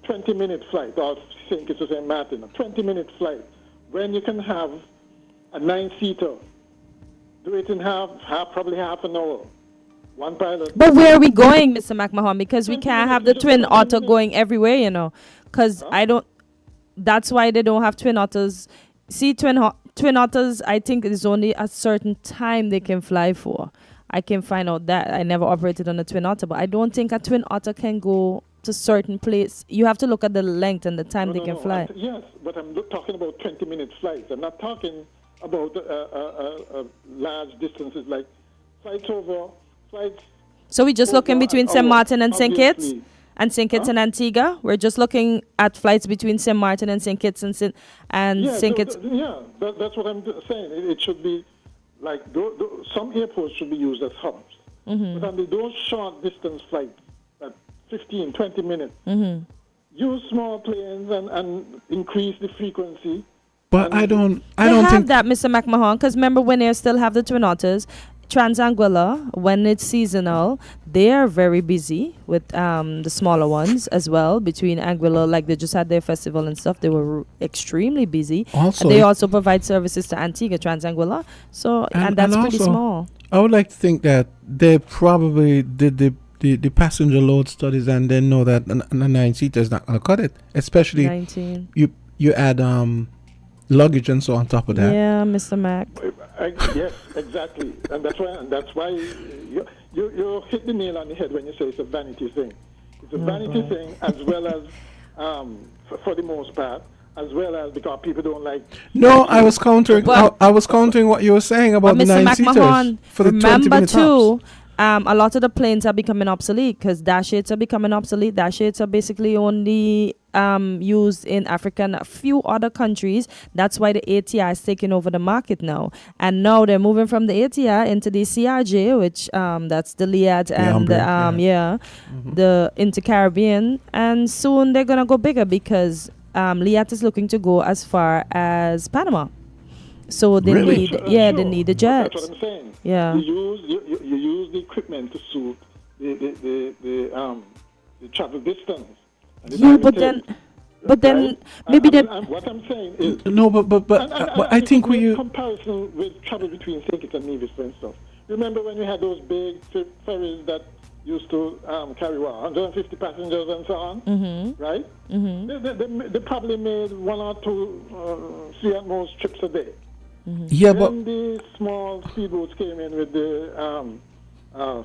20-minute flight, or St. Kitts to St. Martin, a 20-minute flight, when you can have a 9-seater, do it in probably half an hour. One pilot. But where are we going, Mr. McMahon? Because we can't have the twin otter going everywhere, Because that's why they don't have twin otters. See, twin otters, I think it is only a certain time they can fly for. I can find out that. I never operated on a twin otter, but I don't think a twin otter can go to certain place. You have to look at the length and the time they can fly. Yes, but I'm talking about 20-minute flights. I'm not talking about large distances like flights. So we're just looking between St. Martin and St. Kitts? Obviously. And St. Kitts and Antigua? We're just looking at flights between St. Martin and St. Kitts and St. Kitts. That's what I'm saying. It should be like some airports should be used as hubs. But on those short distance flights at 15, 20 minutes, use small planes and increase the frequency. But I don't have think that, Mr. McMahon, because remember when they still have the twin otters, Transanguilla, when it's seasonal, they are very busy with the smaller ones as well. Between Anguilla, like they just had their festival and stuff, they were extremely busy. Also, and they also provide services to Antigua, Transanguilla. So and that's pretty also, small. I would like to think that they probably did the the passenger load studies and then know that a 9-seater is not going to cut it. Especially 19. you add luggage and so on top of that. Yeah, Mr. Mac. Yes, exactly, and that's why you hit the nail on the head when you say it's a vanity thing. It's a vanity thing, as well as for the most part, as well as because people don't like. No, I was countering. I was countering what you were saying about the Mr. 9-seaters McMahon, for the 20 remember minute too, tops. a lot of the planes are becoming obsolete because dash 8s are becoming obsolete. Dash 8s are basically only used in Africa and a few other countries. That's why the ATR is taking over the market now. And now they're moving from the ATR into the CRJ, which that's the Liad and the Inter-Caribbean. And soon they're going to go bigger because Liat is looking to go as far as Panama. So they Really? they need the jets. That's what I'm saying. Yeah. You use the equipment to suit the travel distance. And the Yeah, time but it then, takes, but then right? maybe And that. what I'm saying is. No, but I think when you comparison with travel between St. Kitts and Nevis, for instance. Remember when we had those big ferries that used to carry 150 passengers and so on, right? They probably made 1 or 2, 3 at most trips a day. yeah, Then the small speedboats came in with the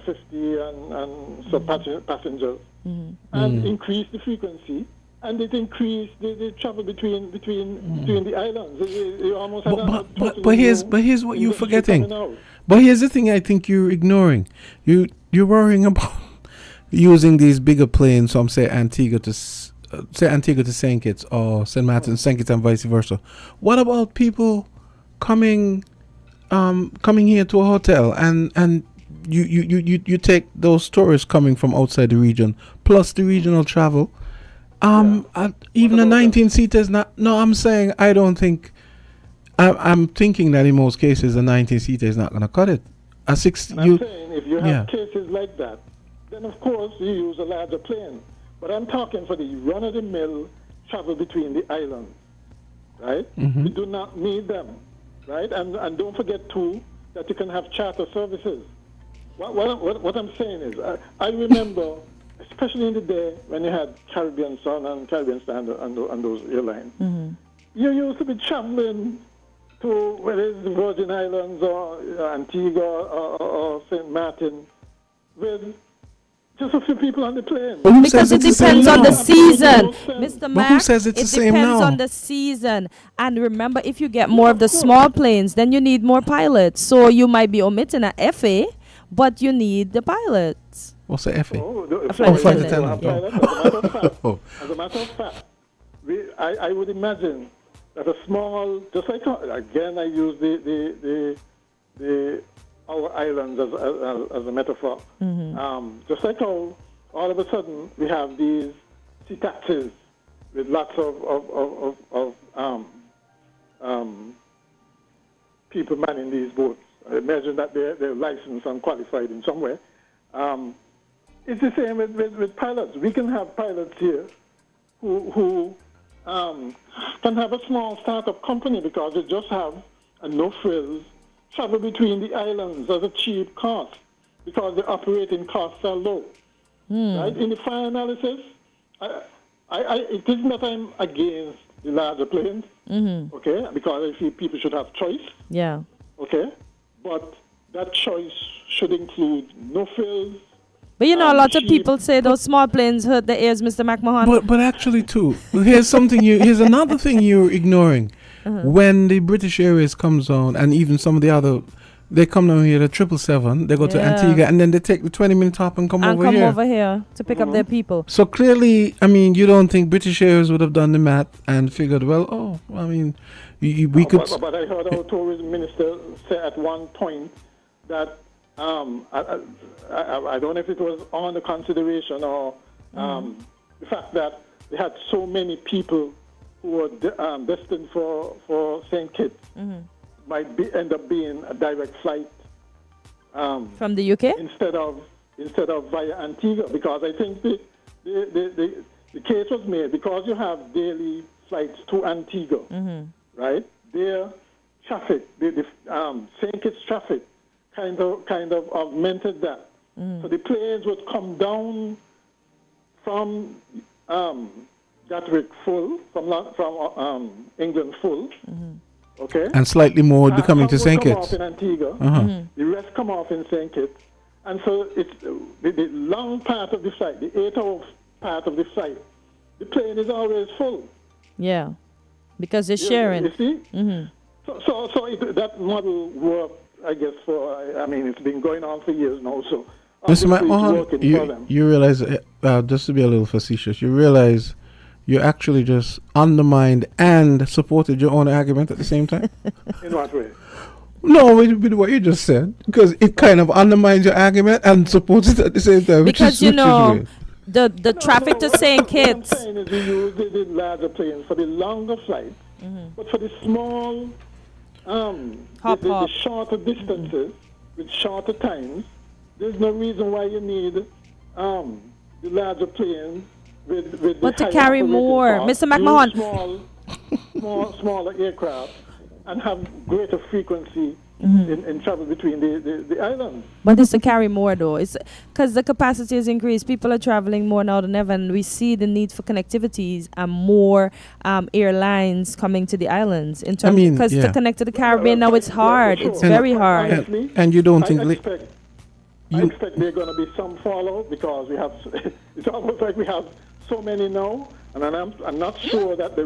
50 and so passengers and increased the frequency. And it increased the travel between the islands. You almost had but here's what you're forgetting. But here's the thing I think you're ignoring. You're worrying about using these bigger planes from say Antigua to St. Kitts or St. Martin, St. Kitts and vice versa. What about people coming here to a hotel and you take those tourists coming from outside the region plus the regional travel? Even a 19-seater is not. No, I'm saying I don't think. I'm thinking that in most cases a 19-seater is not going to cut it. A 6. I'm saying if you have cases like that, then of course you use a larger plane. But I'm talking for the run-of-the-mill travel between the islands, right? We do not need them, right? And don't forget too that you can have charter services. What I'm saying is, I remember. Especially in the day when you had Caribbean Sun and Caribbean Star on those airlines. You used to be traveling to whether it's the Virgin Islands or Antigua or St. Martin with just a few people on the plane. Because it depends on the season, Mr. Mac. who says it's the same depends now? on the season. And remember, if you get more of the small planes, then you need more pilots. So you might be omitting an FA, but you need the pilots. What's the FA? Flight attendant. As a matter of fact, I would imagine that a small, just like again, I use our islands as a metaphor. Just like how all of a sudden we have these sea taxis with lots of people manning these boats. I imagine that they're licensed and qualified in some way. It's the same with pilots. We can have pilots here who can have a small startup company because they just have a no-frills travel between the islands at a cheap cost because the operating costs are low. Right? In the final analysis, it isn't that I'm against the larger planes, okay, because I feel people should have choice. Yeah. Okay, but that choice should include no-frills. But a lot of people say those small planes hurt the ears, Mr. McMahon. But actually, too, here's another thing you're ignoring. When the British Airways comes on, and even some of the other, they come down here, the 777, they go to Antigua, and then they take the 20-minute hop and come over here To pick up their people. So clearly, I mean, you don't think British Airways would have done the math and figured, well, we could. But I heard our tourism minister say at one point that I don't know if it was on the consideration or the fact that they had so many people who were destined for St. Kitts might end up being a direct flight from the UK instead of via Antigua, because I think the case was made because you have daily flights to Antigua, right? Their traffic, the St. Kitts traffic, kind of augmented that. So the planes would come down from Gatwick full, from England full, okay? And slightly more would be coming to Some St. would come Kitts. off in Antigua. The rest come off in St. Kitts. And so it's the long part of the flight, the 8-hour part of the flight, the plane is always full. Yeah. Because they're sharing. You see? So that model worked, I guess, it's been going on for years now, so Mr. obviously it's McMahon, working for them. you realize, just to be a little facetious, you realize you actually just undermined and supported your own argument at the same time? In what way? No, with what you just said, because it kind of undermines your argument and supports it at the same time. Because, which is weird. the traffic to St. Kitts. What I'm saying is we use the larger planes for the longer flights, but for the small, the shorter distances with shorter times, there's no reason why you need the larger planes with But the to higher carry operating more, costs, Mr. McMahon. use smaller aircraft and have greater frequency in travel between the islands. But it's to carry more, though. It's because the capacity is increased. People are traveling more now than ever, and we see the need for connectivities and more airlines coming to the islands. In terms, because to connect to the Caribbean now, it's hard. Sure. It's very hard. Honestly, And you don't think... I expect there's going to be some fallout because we have. It's almost like we have so many now, and I'm not sure that the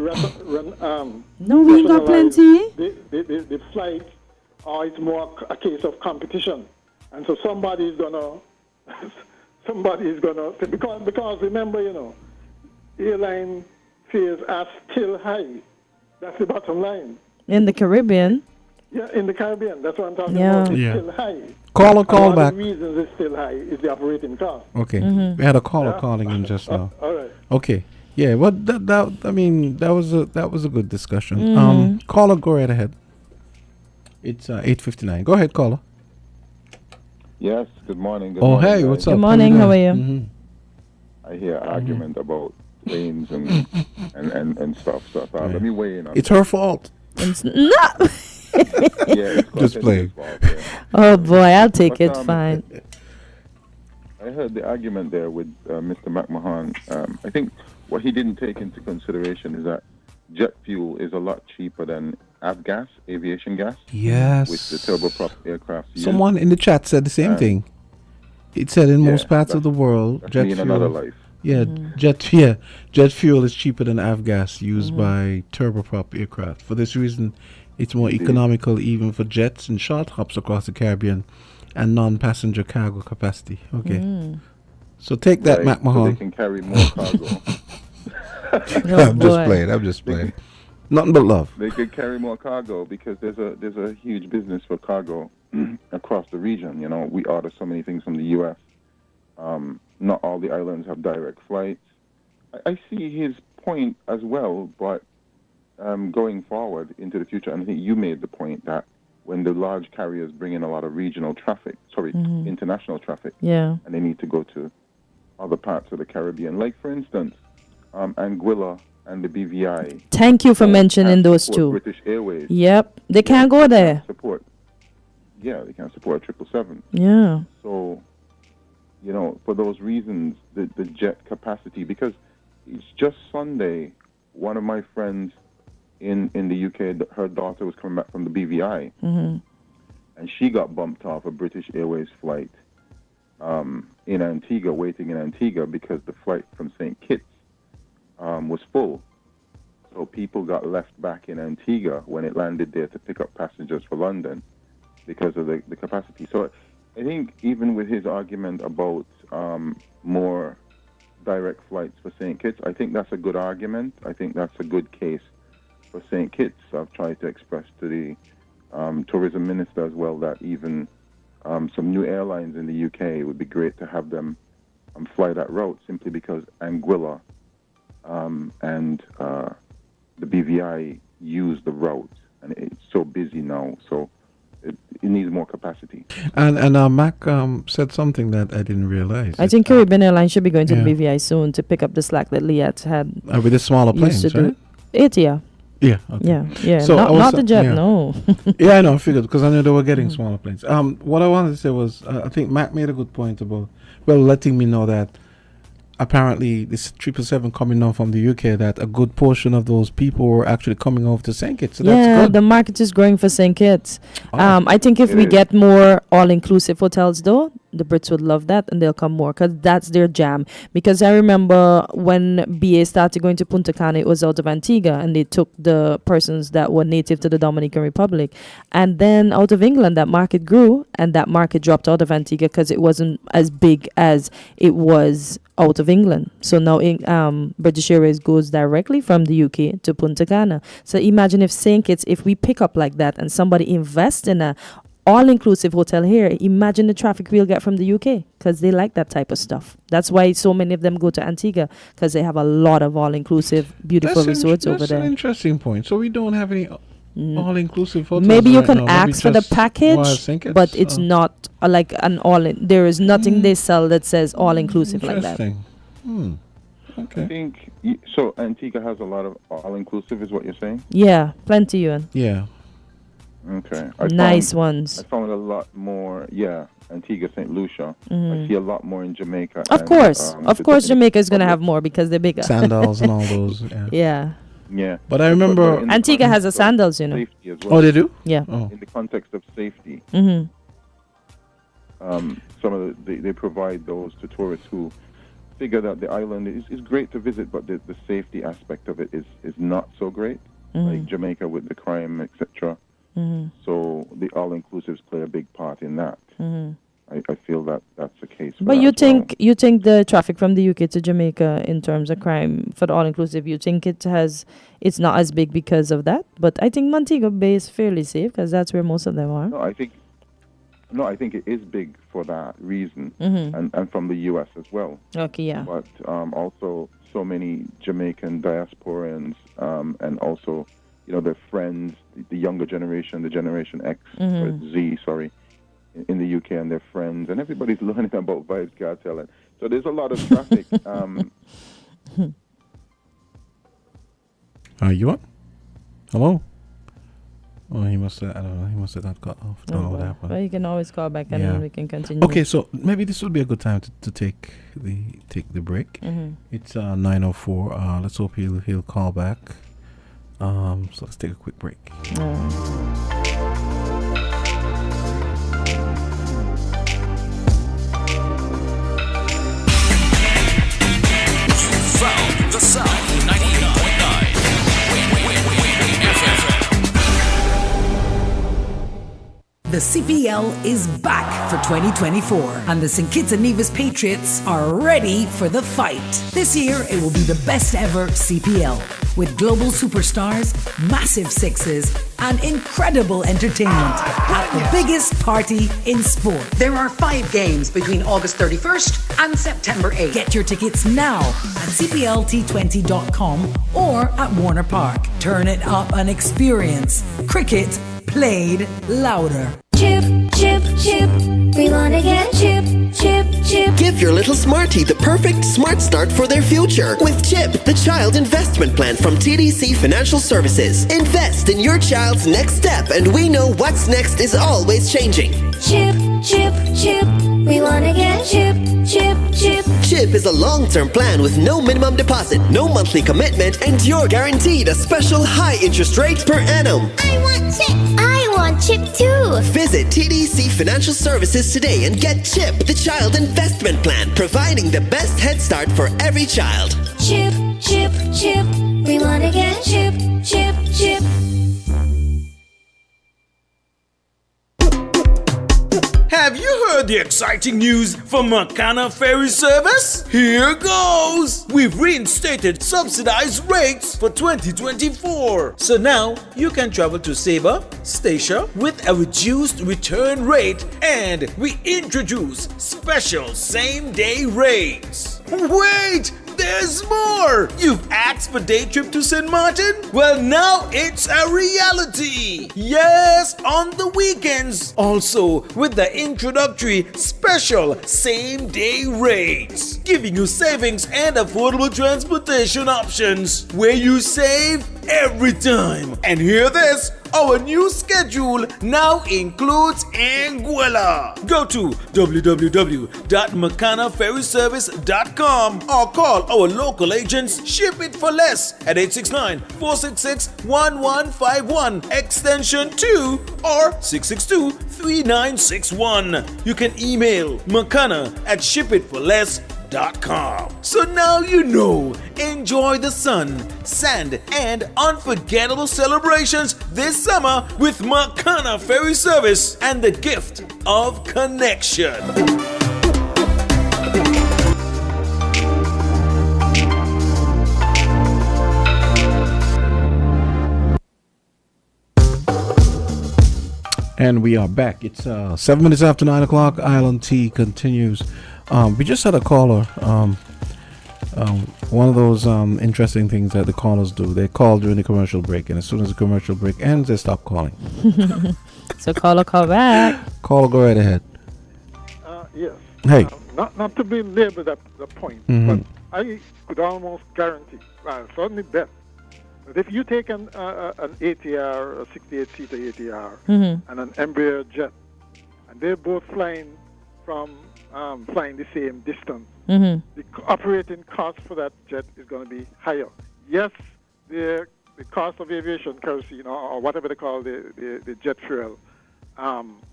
No, we ain't got plenty. The flight, or it's more a case of competition, and so somebody is gonna because remember, airline fares are still high. That's the bottom line. In the Caribbean. Yeah, in the Caribbean. That's what I'm talking about. It's still high. Call back. back. The reasons it's still high is the operating cost. Okay. We had a caller calling in just now. All right. Okay. Yeah, well, that was a good discussion. Caller, go right ahead. It's 8:59. Go ahead, caller. Yes, good morning. Hey, what's up? Good morning, how are you? I hear argument about planes and stuff. So let me weigh in on It's her fault. No. it's Just playing. fault, yeah. Oh boy, I'll take it. Fine. I heard the argument there with Mr. McMahon. I think what he didn't take into consideration is that jet fuel is a lot cheaper than avgas, aviation gas. Yes. With the turboprop aircraft. Someone in the chat said the same thing. It said in most parts of the world, jet fuel. Another life. Yeah, jet fuel is cheaper than avgas used by turboprop aircraft. For this reason, it's more economical even for jets and short hops across the Caribbean and non-passenger cargo capacity. Okay. So take that, McMahon. So they can carry more cargo. I'm just playing. Nothing but love. They could carry more cargo because there's a huge business for cargo across the region. We order so many things from the U.S. Not all the islands have direct flights. I see his point as well, but going forward into the future, and I think you made the point that when the large carriers bring in a lot of international traffic, and they need to go to other parts of the Caribbean, like for instance, Anguilla and the BVI. Thank you for mentioning those two. British Airways. Yep, they can't go there. They can't support 777. Yeah. So, for those reasons, the jet capacity, because it's just Sunday, one of my friends in the UK, her daughter was coming back from the BVI, and she got bumped off a British Airways flight in Antigua, waiting in Antigua because the flight from St. Kitts was full. So people got left back in Antigua when it landed there to pick up passengers for London because of the capacity. So I think even with his argument about more direct flights for St. Kitts, I think that's a good argument. I think that's a good case for St. Kitts. I've tried to express to the tourism minister as well that even some new airlines in the UK, it would be great to have them fly that route, simply because Anguilla and the BVI use the route, and it's so busy now, so it needs more capacity. And Mac said something that I didn't realize. I think Caribbean Airlines should be going to the BVI soon to pick up the slack that Liat had with the smaller planes, right? It Yeah. Okay. Yeah. So I was not the jet, yeah. no. Yeah, I know. I figured because I knew they were getting smaller planes. What I wanted to say was, I think Mac made a good point about, letting me know that apparently this 777 coming down from the UK, that a good portion of those people were actually coming over to St. Kitts. So that's good. The market is growing for St. Kitts. Oh. I think if we get more all-inclusive hotels, though, the Brits would love that and they'll come more because that's their jam. Because I remember when BA started going to Punta Cana, it was out of Antigua, and they took the persons that were native to the Dominican Republic. And then out of England, that market grew, and that market dropped out of Antigua because it wasn't as big as it was out of England. So now British Airways goes directly from the UK to Punta Cana. So imagine if St. Kitts, if we pick up like that and somebody invests in a all-inclusive hotel here, imagine the traffic we'll get from the UK because they like that type of stuff. That's why so many of them go to Antigua, because they have a lot of all-inclusive, beautiful resorts over there. That's an interesting point. So we don't have any all-inclusive hotels. Maybe you right can now. ask for the package, but it's not like an there is nothing they sell that says all-inclusive like that. Interesting. Okay. I think so. Antigua has a lot of all-inclusive, is what you're saying? Yeah, plenty, Ewan. Yeah. Okay. Nice ones. I found a lot more. Yeah, Antigua, St. Lucia. I see a lot more in Jamaica. Of course, Jamaica is gonna have more because they're bigger. Sandals and all those. Yeah. Yeah. Yeah. But I remember Antigua has a sandals, you know. Safety as well. Oh, they do? Yeah. Oh. In the context of safety, Mm-hmm. some of they provide those to tourists who figure that the island is great to visit, but the safety aspect of it is not so great. Like Jamaica with the crime, etc. So the all-inclusives play a big part in that. I feel that that's the case. But you think the traffic from the UK to Jamaica in terms of crime for the all-inclusive, you think it's not as big because of that? But I think Montego Bay is fairly safe because that's where most of them are. No, I think it is big for that reason, and from the U.S. as well. Okay, yeah. But also so many Jamaican diasporans, and also, their friends, the younger generation, the Generation X or Z, sorry, in the UK, and their friends, and everybody's learning about Vibes Cartel, and so there's a lot of traffic. You on? Hello? Oh, he must have. I don't know. He must have got cut off. Don't know what happened. Well, you can always call back and then we can continue. Okay, so maybe this would be a good time to take the break. It's 9:04. Let's hope he'll call back. So let's take a quick break. Found the Sound 98.9 FM. The CPL is back for 2024, and the St. Kitts and Nevis Patriots are ready for the fight. This year, it will be the best ever CPL, with global superstars, massive sixes, and incredible entertainment at the biggest party in sport. There are 5 games between August 31st and September 8th. Get your tickets now at cplt20.com or at Warner Park. Turn it up and experience cricket played louder. Chip, chip, chip. We wanna get chip, chip, chip. Give your little smartie the perfect smart start for their future with CHIP, the child investment plan from TDC Financial Services. Invest in your child's next step, and we know what's next is always changing. Chip, chip, chip. We wanna get chip, chip, chip. CHIP is a long-term plan with no minimum deposit, no monthly commitment, and you're guaranteed a special high interest rate per annum. I want chip. I want chip too. Visit TDC Financial Services today and get CHIP, the child investment plan, providing the best head start for every child. Chip, chip, chip. We wanna get chip, chip, chip. Have you heard the exciting news from Makana Ferry Service? Here goes! We've reinstated subsidized rates for 2024. So now you can travel to Sabre, Statia with a reduced return rate, and we introduce special same-day rates. Wait! there's more! You've asked for day trip to St. Martin? Well, now it's a reality! Yes, on the weekends. Also, with the introductory special same-day rates, giving you savings and affordable transportation options, where you save every time. And hear this, our new schedule now includes Anguilla. Go to www.mccanaferryservice.com or call our local agents. Ship it for less at 869-466-1151 extension 2 or 662-3961. You can email mccana@shipitforless.com. So now you know. Enjoy the sun, sand, and unforgettable celebrations this summer with Makana Ferry Service and the gift of connection. And we are back. It's 7 minutes after 9 o'clock. Island Tea continues. We just had a caller. One of those interesting things that the callers do. They call during the commercial break, and as soon as the commercial break ends, they stop calling. So caller, call back. Caller, go right ahead. Yes. Hey. Not to belabor the point, but I could almost guarantee, certainly bet, that if you take an ATR, a 68-seater ATR, and an Embraer jet, and they're both flying the same distance, the operating cost for that jet is going to be higher. Yes, the cost of aviation kerosene or whatever they call the jet fuel,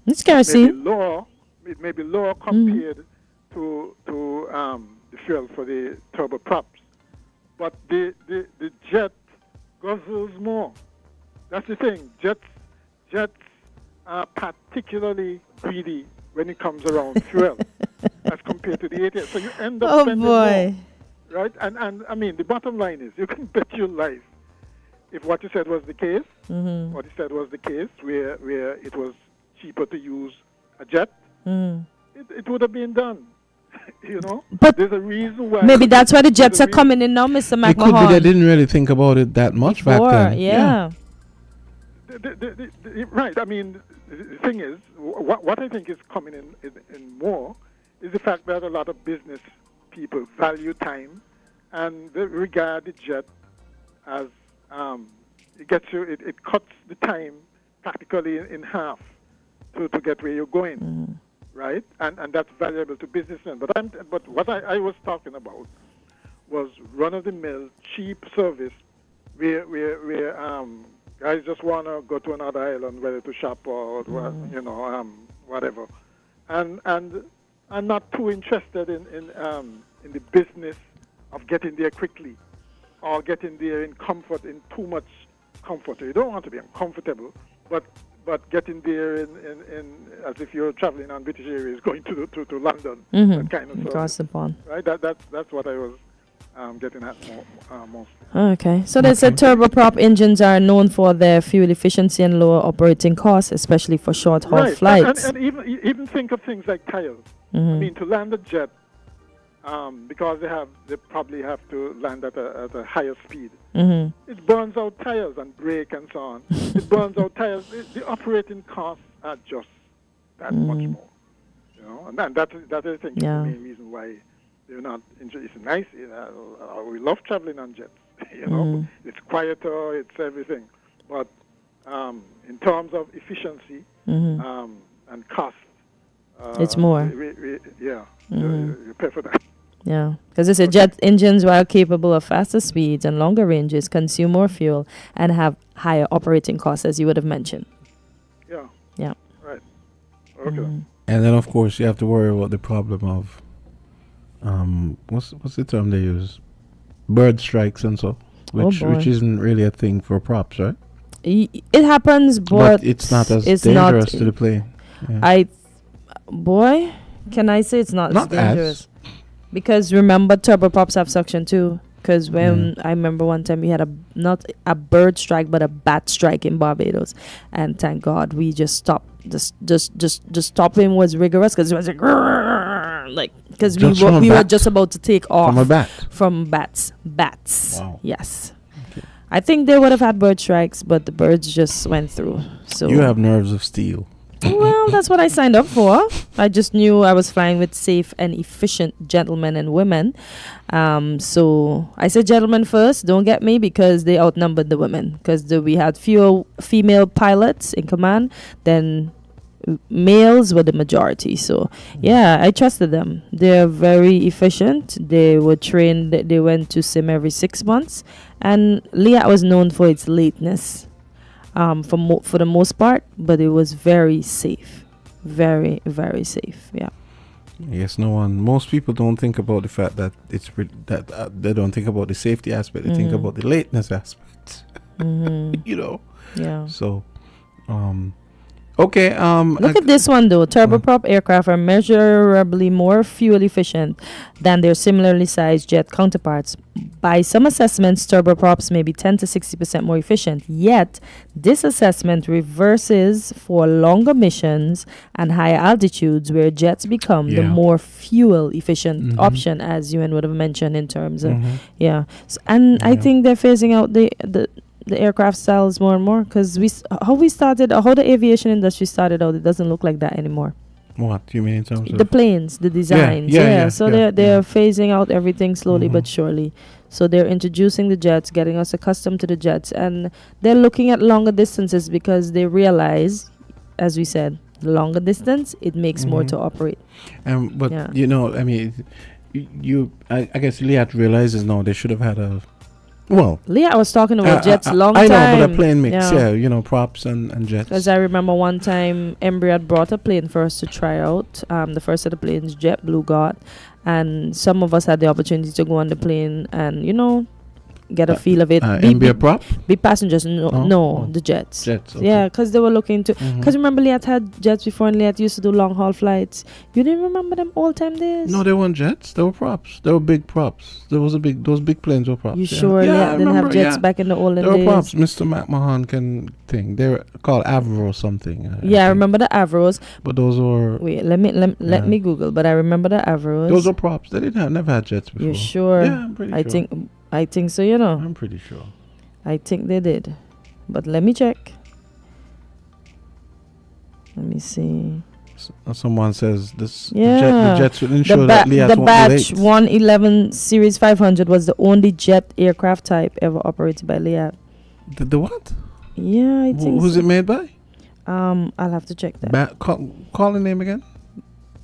it's kerosene. It may be lower compared to the fuel for the turboprops, but the jet guzzles more. That's the thing. Jets are particularly greedy when it comes around fuel as compared to the ATR. So you end up spending more, right? And I mean, the bottom line is you can bet your life if what you said was the case, where it was cheaper to use a jet, it would have been done. You know, but there's a reason why. Maybe that's why the jets are coming in now, Mr. McMahon. It could be they didn't really think about it that much back then. Yeah. Right. I mean, the thing is, what I think is coming in more is the fact that a lot of business people value time and they regard the jet as it cuts the time practically in half to get where you're going. Right, and that's valuable to businessmen. But what I was talking about was run-of-the-mill cheap service where guys just want to go to another island, whether to shop or whatever, and I'm not too interested in the business of getting there quickly or getting there in comfort, in too much comfort. You don't want to be uncomfortable, but getting there in as if you're traveling on British Airways going to London, that kind of across the pond. Right. That's what I was getting at mostly. Okay. So they said turboprop engines are known for their fuel efficiency and lower operating costs, especially for short haul flights. And even think of things like tires. I mean, to land a jet, because they probably have to land at a higher speed. It burns out tires and brake and so on. It burns out tires. The operating costs are just that much more, you know. And that I think is the main reason why they're not. It's nice. We love traveling on jets. You know, it's quieter. It's everything. But in terms of efficiency and cost, it's more. You pay for that. Yeah, because they said jet engines, while capable of faster speeds and longer ranges, consume more fuel and have higher operating costs, as you would have mentioned. Yeah. Right. Okay. And then, of course, you have to worry about the problem of what's the term they use? Bird strikes and so, which isn't really a thing for props, right? It happens, but it's not as dangerous to the plane. Yeah. Can I say it's not as dangerous? As. Because remember, turboprops have suction too. Because when I remember one time we had not a bird strike but a bat strike in Barbados, and thank God we just stopped. Just stopping was rigorous because it was like because Just we from a were bat? just about to take off From a bat? from bats. Wow. Yes. I think they would have had bird strikes, but the birds just went through. So You have nerves of steel. well, that's what I signed up for. I just knew I was flying with safe and efficient gentlemen and women. So I said gentlemen first, don't get me, because they outnumbered the women. Because we had fewer female pilots in command than males were the majority. So yeah, I trusted them. They're very efficient. They were trained. They went to sim every 6 months. And Leah was known for its lateness. For the most part, but it was very safe, very, very safe. Yeah. Yes, most people don't think about the fact that they don't think about the safety aspect. They think about the lateness aspect. You know. Yeah. So, okay. Look at this one though. Turboprop aircraft are measurably more fuel efficient than their similarly sized jet counterparts. By some assessments, turboprops may be 10 to 60% more efficient. Yet, this assessment reverses for longer missions and higher altitudes, where jets become the more fuel efficient option, as Ewan would have mentioned in terms of I think they're phasing out the aircraft styles more and more, because how the aviation industry started out, it doesn't look like that anymore. What do you mean in terms of the planes, the designs? So they're phasing out everything slowly but surely. So they're introducing the jets, getting us accustomed to the jets, and they're looking at longer distances because they realize, as we said, longer distance, it makes more to operate. But you know, I mean, I guess Liat realizes now they should have had a. Well, Leah was talking about jets long time. I know, but a plane mix, you know, props and jets. Because I remember one time Embry had brought a plane for us to try out. The first of the planes JetBlue got, and some of us had the opportunity to go on the plane and, you know, get a feel of it. Be a prop? Be passengers, the jets. Jets, okay. Yeah, because they were looking to. Because remember, Liat had jets before, and Liat used to do long haul flights. You didn't remember them all time days? No, they weren't jets. They were props. They were big props. Those big planes were props. You sure Liat didn't have jets back in the olden days? They were props. Mr. McMahon can thing. They were called Avro or something. I remember the Avros. But those were. Wait, let me Google. But I remember the Avros. Those were props. They never had jets before. You sure? Yeah, I'm pretty sure. I think so, you know. I'm pretty sure. I think they did. But let me check. Let me see. Someone says the jets will ensure that Liat the won't batch be late. 111 Series 500 was the only jet aircraft type ever operated by Liat. The what? Yeah, I think Who's it made by? I'll have to check that. Call the name again.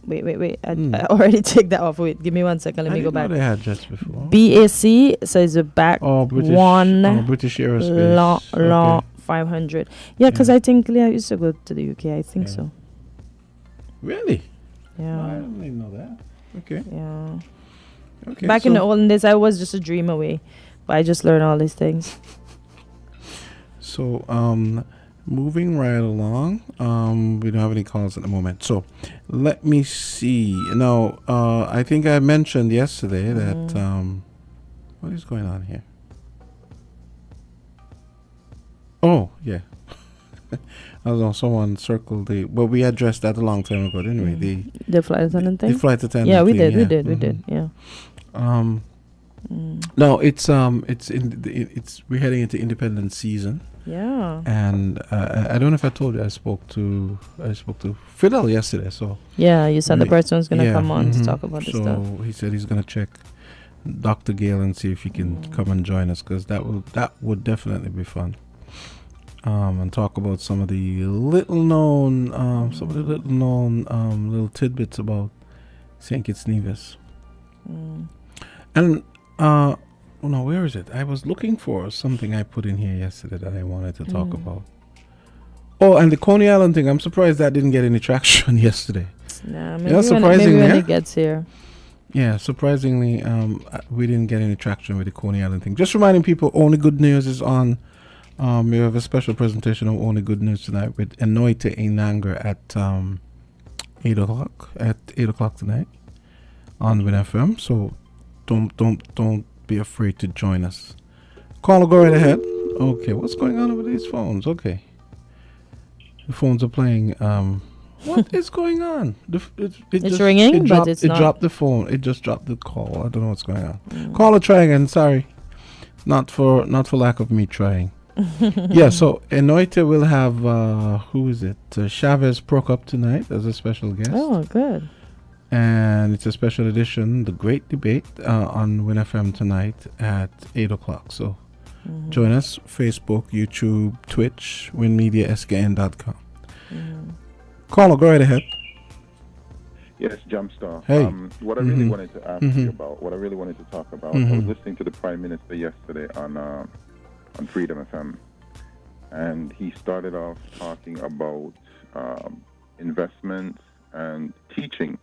Wait. I already take that off. Wait, give me 1 second. Let me go back. They had jets before. BAC says the back British Aerospace. Law 500. Yeah, because I think Leah used to go to the UK. I think so. Really? Yeah. I didn't even know that. Okay. Yeah. Okay. Back in the olden days, I was just a dream away, but I just learned all these things. So, moving right along, we don't have any calls at the moment. So, let me see. Now, I think I mentioned yesterday that what is going on here? Oh, yeah. I don't know. Someone circled but we addressed that a long time ago, didn't we? The flight attendant thing. The flight attendant. Yeah, we thing, did. We did. Yeah. No, it's we're heading into independence season. Yeah. And I don't know if I told you I spoke to Fidel yesterday. So yeah, you said the person was gonna come on to talk about this stuff. So he said he's gonna check Dr. Gale and see if he can come and join us, because that would definitely be fun. And talk about some of the little known little tidbits about St. Kitts Nevis. And no, where is it? I was looking for something I put in here yesterday that I wanted to talk about. Oh, and the Coney Island thing. I'm surprised that didn't get any traction yesterday. Nah, maybe when it gets here. Yeah, surprisingly, we didn't get any traction with the Coney Island thing. Just reminding people, Only Good News is on. We have a special presentation of Only Good News tonight with Enoite Inanga at 8 o'clock. At 8 o'clock tonight on Win FM. So don't be afraid to join us. Call or go right ahead. Okay, what's going on with these phones? Okay, the phones are playing What is going on? It's ringing, but it's it not. dropped the phone. It just dropped the call. I don't know what's going on. Caller, try again. Sorry, not for lack of me trying. Yeah. So Enoite will have who is it? Chavez Prokop tonight as a special guest. Oh, good. And it's a special edition, the Great Debate, on Win FM tonight at 8 o'clock. So join us, Facebook, YouTube, Twitch, winmediaskn.com. Caller, go right ahead. Yes, Jumpstar. Hey. What I really wanted to ask you about, what I really wanted to talk about, I was listening to the Prime Minister yesterday on Freedom FM, and he started off talking about investments and teaching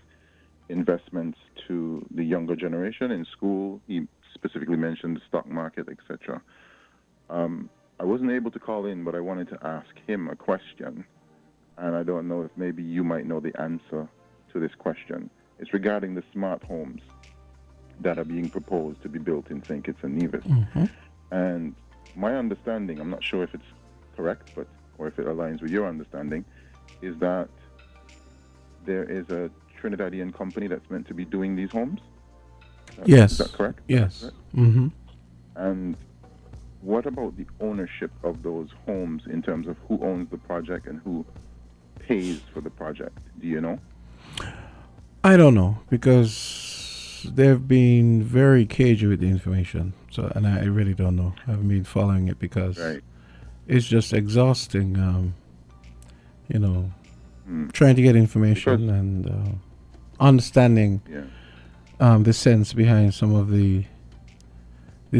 investments to the younger generation in school. He specifically mentioned the stock market, etc. I wasn't able to call in, but I wanted to ask him a question, and I don't know if maybe you might know the answer to this question. It's regarding the smart homes that are being proposed to be built in St. Kitts and Nevis. And my understanding, I'm not sure if it's correct, or if it aligns with your understanding, is that there is a Trinidadian company that's meant to be doing these homes. Yes. Is that correct? Yes. And what about the ownership of those homes in terms of who owns the project and who pays for the project? Do you know? I don't know, because they've been very cagey with the information. So, and I really don't know. I haven't been following it because it's just exhausting. Trying to get information and understanding the sense behind some of the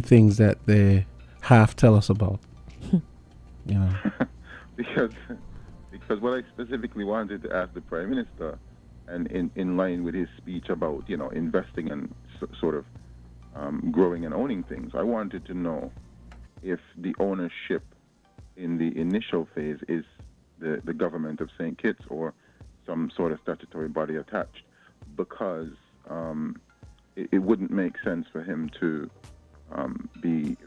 things that they half tell us about. Because what I specifically wanted to ask the Prime Minister, and in line with his speech about investing and sort of growing and owning things, I wanted to know if the ownership in the initial phase is the government of St. Kitts or some sort of statutory body attached, because it wouldn't make sense for him to be,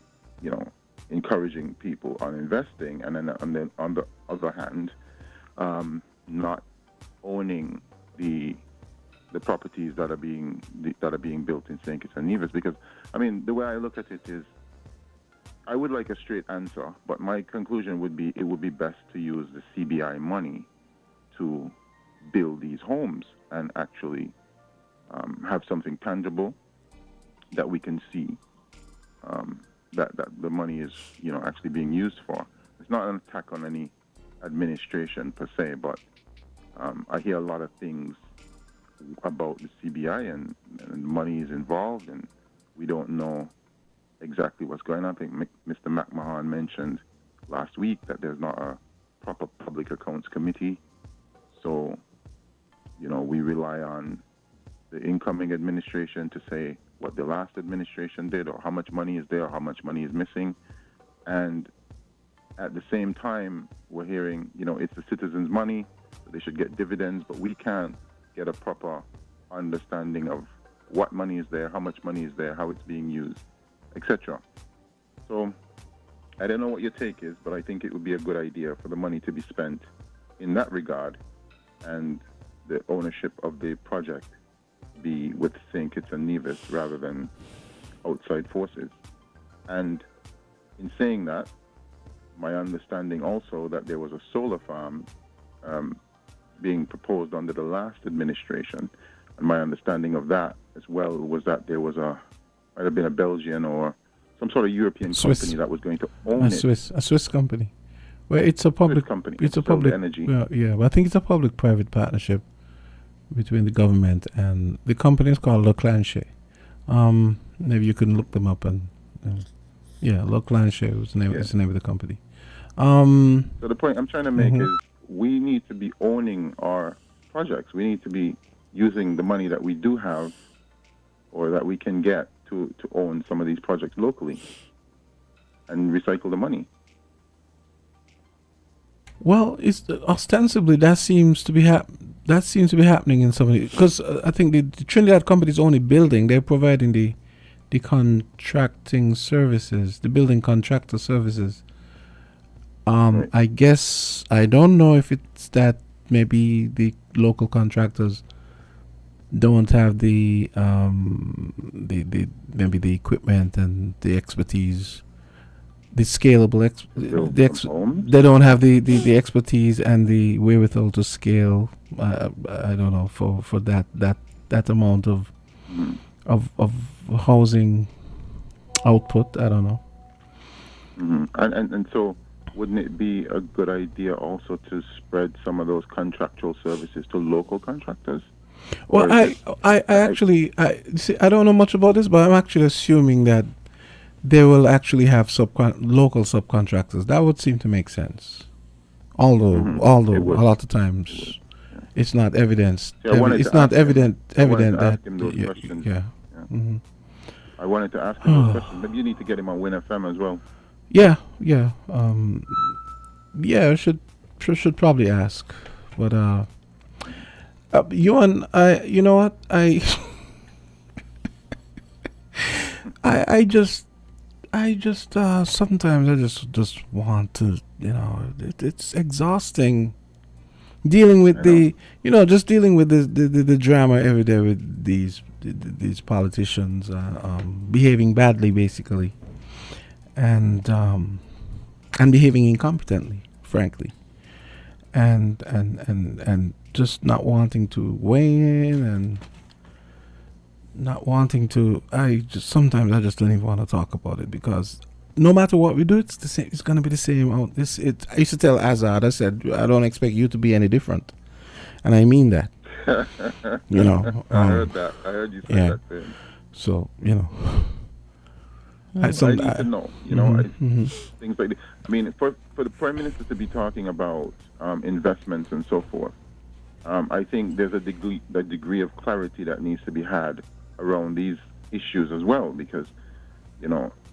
encouraging people on investing, and then on the other hand, not owning the properties that are being built in St. Kitts and Nevis. Because the way I look at it is, I would like a straight answer, but my conclusion would be it would be best to use the CBI money to build these homes and actually have something tangible that we can see that the money is actually being used for. It's not an attack on any administration per se, but I hear a lot of things about the CBI and money is involved, and we don't know exactly what's going on. I think Mr. McMahon mentioned last week that there's not a proper public accounts committee. So, we rely on the incoming administration to say what the last administration did, or how much money is there, or how much money is missing. And at the same time, we're hearing, it's the citizens' money, so they should get dividends, but we can't get a proper understanding of what money is there, how much money is there, how it's being used, etc. So I don't know what your take is, but I think it would be a good idea for the money to be spent in that regard, and the ownership of the project be with St. Kitts and Nevis rather than outside forces. And in saying that, my understanding also that there was a solar farm being proposed under the last administration, and my understanding of that as well was that there was might have been a Belgian or some sort of European company that was going to own a Swiss company. Well, it's a public company. It's a public energy. Well, yeah, but I think it's a public-private partnership between the government and the company is called Le Clanche. Maybe you can look them up and Le Clanche is the name of the company. So the point I'm trying to make is we need to be owning our projects. We need to be using the money that we do have or that we can get to own some of these projects locally and recycle the money. Well, it's ostensibly that seems to be happening in some of the, because I think the Trinidad company is only building. They're providing the contracting services, the building contractor services. Right. I guess I don't know if it's that maybe the local contractors don't have the maybe the equipment and the expertise, the scalable they don't have the expertise and the wherewithal to scale. I don't know for that amount of housing output. I don't know. And so, wouldn't it be a good idea also to spread some of those contractual services to local contractors? Well, I actually see, I don't know much about this, but I'm actually assuming that they will actually have local subcontractors. That would seem to make sense. Although a lot of times it's not evidenced. It's not evident that. Yeah. I wanted to ask him those questions. Maybe you need to get him on Win FM as well. Yeah. I should probably ask, but you know what? I just sometimes I just want to, it's exhausting dealing with just dealing with the drama every day with these politicians behaving badly basically, and behaving incompetently, frankly, and just not wanting to weigh in and not wanting to. Sometimes I just don't even want to talk about it, because no matter what we do, it's the same. It's gonna be the same. I used to tell Azad, I said, I don't expect you to be any different, and I mean that. I heard that. I heard you say that thing. So I need to know. Things like this. I mean, for the Prime Minister to be talking about investments and so forth, I think there's a degree of clarity that needs to be had around these issues as well, because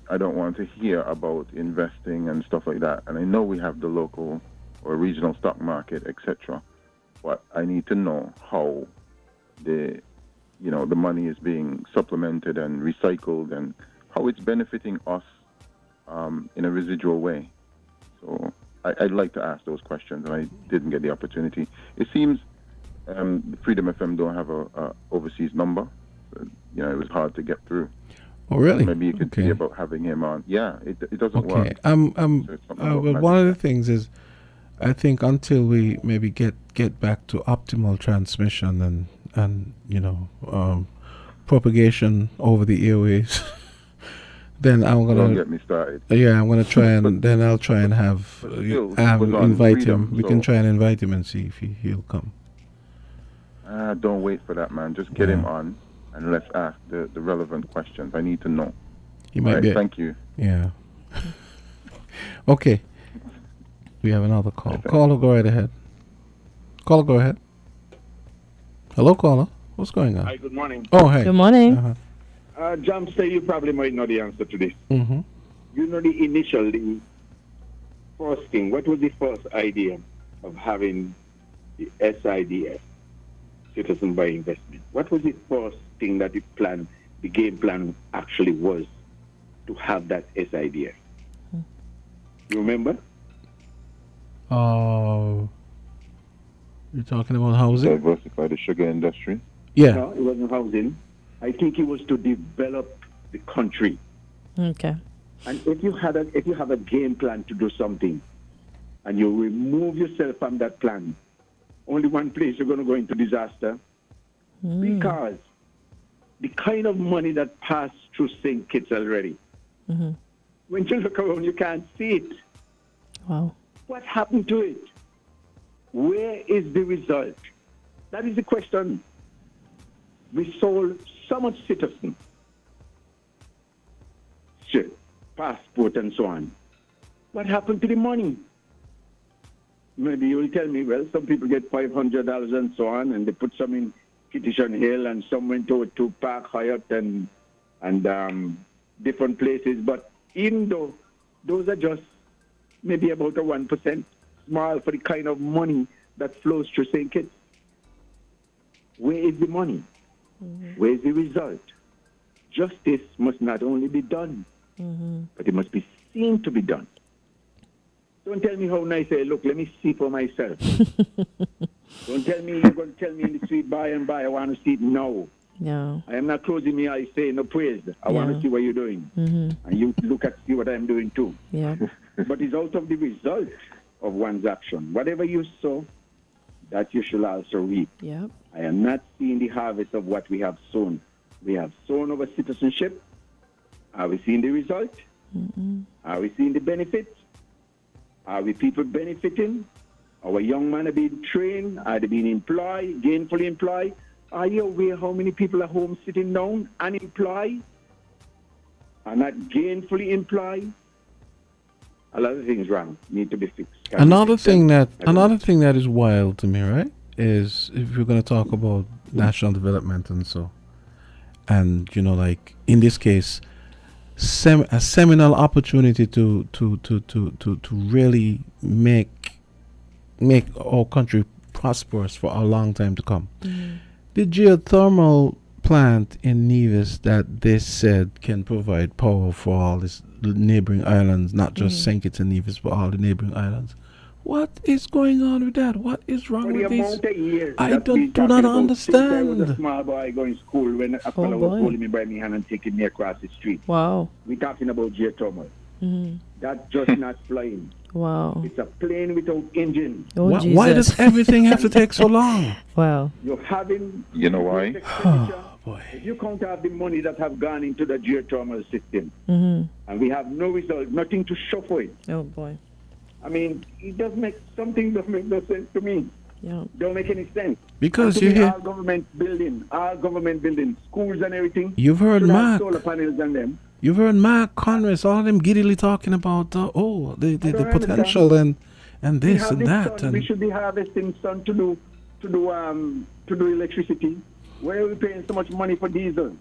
I don't want to hear about investing and stuff like that. And I know we have the local or regional stock market, etc. But I need to know how the money is being supplemented and recycled, and how it's benefiting us in a residual way. So I'd like to ask those questions, and I didn't get the opportunity. It seems Freedom FM don't have a overseas number. So, it was hard to get through. Oh, really? So maybe you could see about having him on. Yeah, it doesn't work. But one of the things is, I think until we maybe get back to optimal transmission and propagation over the airways, then I'm gonna. Don't get me started. Yeah, I'm gonna try and then I'll try and invite him. We can try and invite him and see if he'll come. Don't wait for that, man. Just get him on and let's ask the relevant questions. I need to know. He might be. Thank you. Yeah. Okay. We have another call. Caller, go right ahead. Caller, go ahead. Hello, caller. What's going on? Hi, good morning. Oh, hey. Good morning. Jamster, you probably might know the answer to this. Mm-hmm. The first thing, what was the first idea of having the SIDS, Citizen by Investment? What was the first thing that the game plan actually was to have that SIDS? You remember? You're talking about housing? Diversify the sugar industry? Yeah. No, it wasn't housing. I think it was to develop the country. Okay. And if you have a game plan to do something, and you remove yourself from that plan, only one place you're going to go into disaster. Because the kind of money that passed through St. Kitts already, when you look around, you can't see it. Wow. What happened to it? Where is the result? That is the question. We sold so much citizen, passport and so on. What happened to the money? Maybe you will tell me, well, some people get $500 and so on, and they put some in Kittishan Hill and some went over to Park Hyatt and different places. But even though those are just maybe about a 1%, small for the kind of money that flows through St. Kitts. Where is the money? Where is the result? Justice must not only be done, but it must be seen to be done. Don't tell me how nice I look. Let me see for myself. Don't tell me you're going to tell me in the street by and by. I want to see it now. Yeah. I am not closing my eyes saying no praise. I want to see what you're doing. Mm-hmm. And you look at see what I'm doing too. Yeah. But it's out of the result of one's action. Whatever you sow, that you shall also reap. Yeah. I am not seeing the harvest of what we have sown. We have sown our citizenship. Are we seeing the result? Are we seeing the benefits? Are we people benefiting? Our young men are being trained. Are they being employed, gainfully employed? Are you aware how many people are home sitting down, unemployed, are not gainfully employed? A lot of things wrong need to be fixed. Another thing that is wild to me, right, is if we're going to talk about national development and so, and like in this case, a seminal opportunity to really make our country prosperous for a long time to come. The geothermal plant in Nevis that they said can provide power for all these neighboring islands, not just St. Kitts and Nevis, but all the neighboring islands. What is going on with that? What is wrong with this? I do not understand. I was a small boy going to school when a fellow was holding me by my hand and taking me across the street. Wow. We're talking about geothermal. That's just not flying. Wow. It's a plane without engine. Oh, why does everything have to take so long? Wow. You're having... You know why? Boy. If you count out the money that have gone into the geothermal system, and we have no result, nothing to show for it. Oh, boy. I mean, something doesn't make no sense to me. Yeah. Don't make any sense. Because you hear hear... our government buildings, schools and everything. You've heard Mark. Solar panels on them. You've heard Mark Congress, all of them giddily talking about the potential and this and that. We should be harvesting sun to do electricity. Why are we paying so much money for diesel?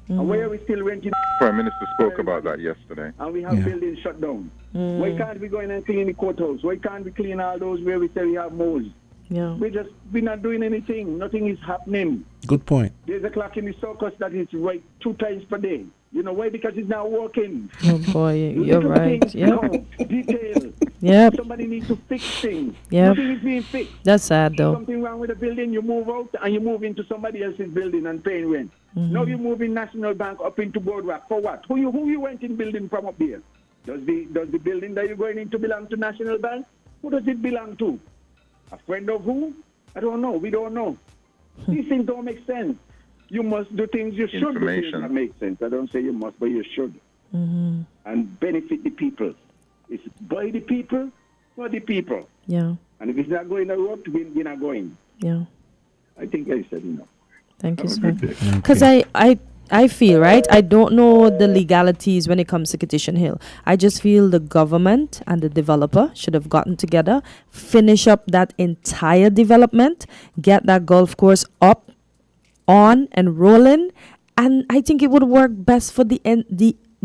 And why are we still renting? Prime Minister spoke about that yesterday. And we have buildings shut down. Why can't we go in and clean the courthouse? Why can't we clean all those where we say we have moles? Yeah. We're not doing anything. Nothing is happening. Good point. There's a clock in the circus that is right 2 times per day. You know why? Because it's not working. Oh boy, you're right. Detail. Yep. Somebody needs to fix things. Yep. Nothing is being fixed. That's sad though. Something wrong with the building, you move out and you move into somebody else's building and paying rent. Now you move in National Bank up into Boardwalk. For what? Who you went in building from up there? Does the building that you're going into belong to National Bank? Who does it belong to? A friend of who? I don't know. We don't know. These things don't make sense. You must do things you should do things that make sense. I don't say you must, but you should. And benefit the people. It's by the people, for the people. Yeah. And if it's not going to work, we're not going. Yeah. I think I said enough. Thank you, sir. Because I feel, right, I don't know the legalities when it comes to Petition Hill. I just feel the government and the developer should have gotten together, finish up that entire development, get that golf course up, on and rolling, and I think it would work best for the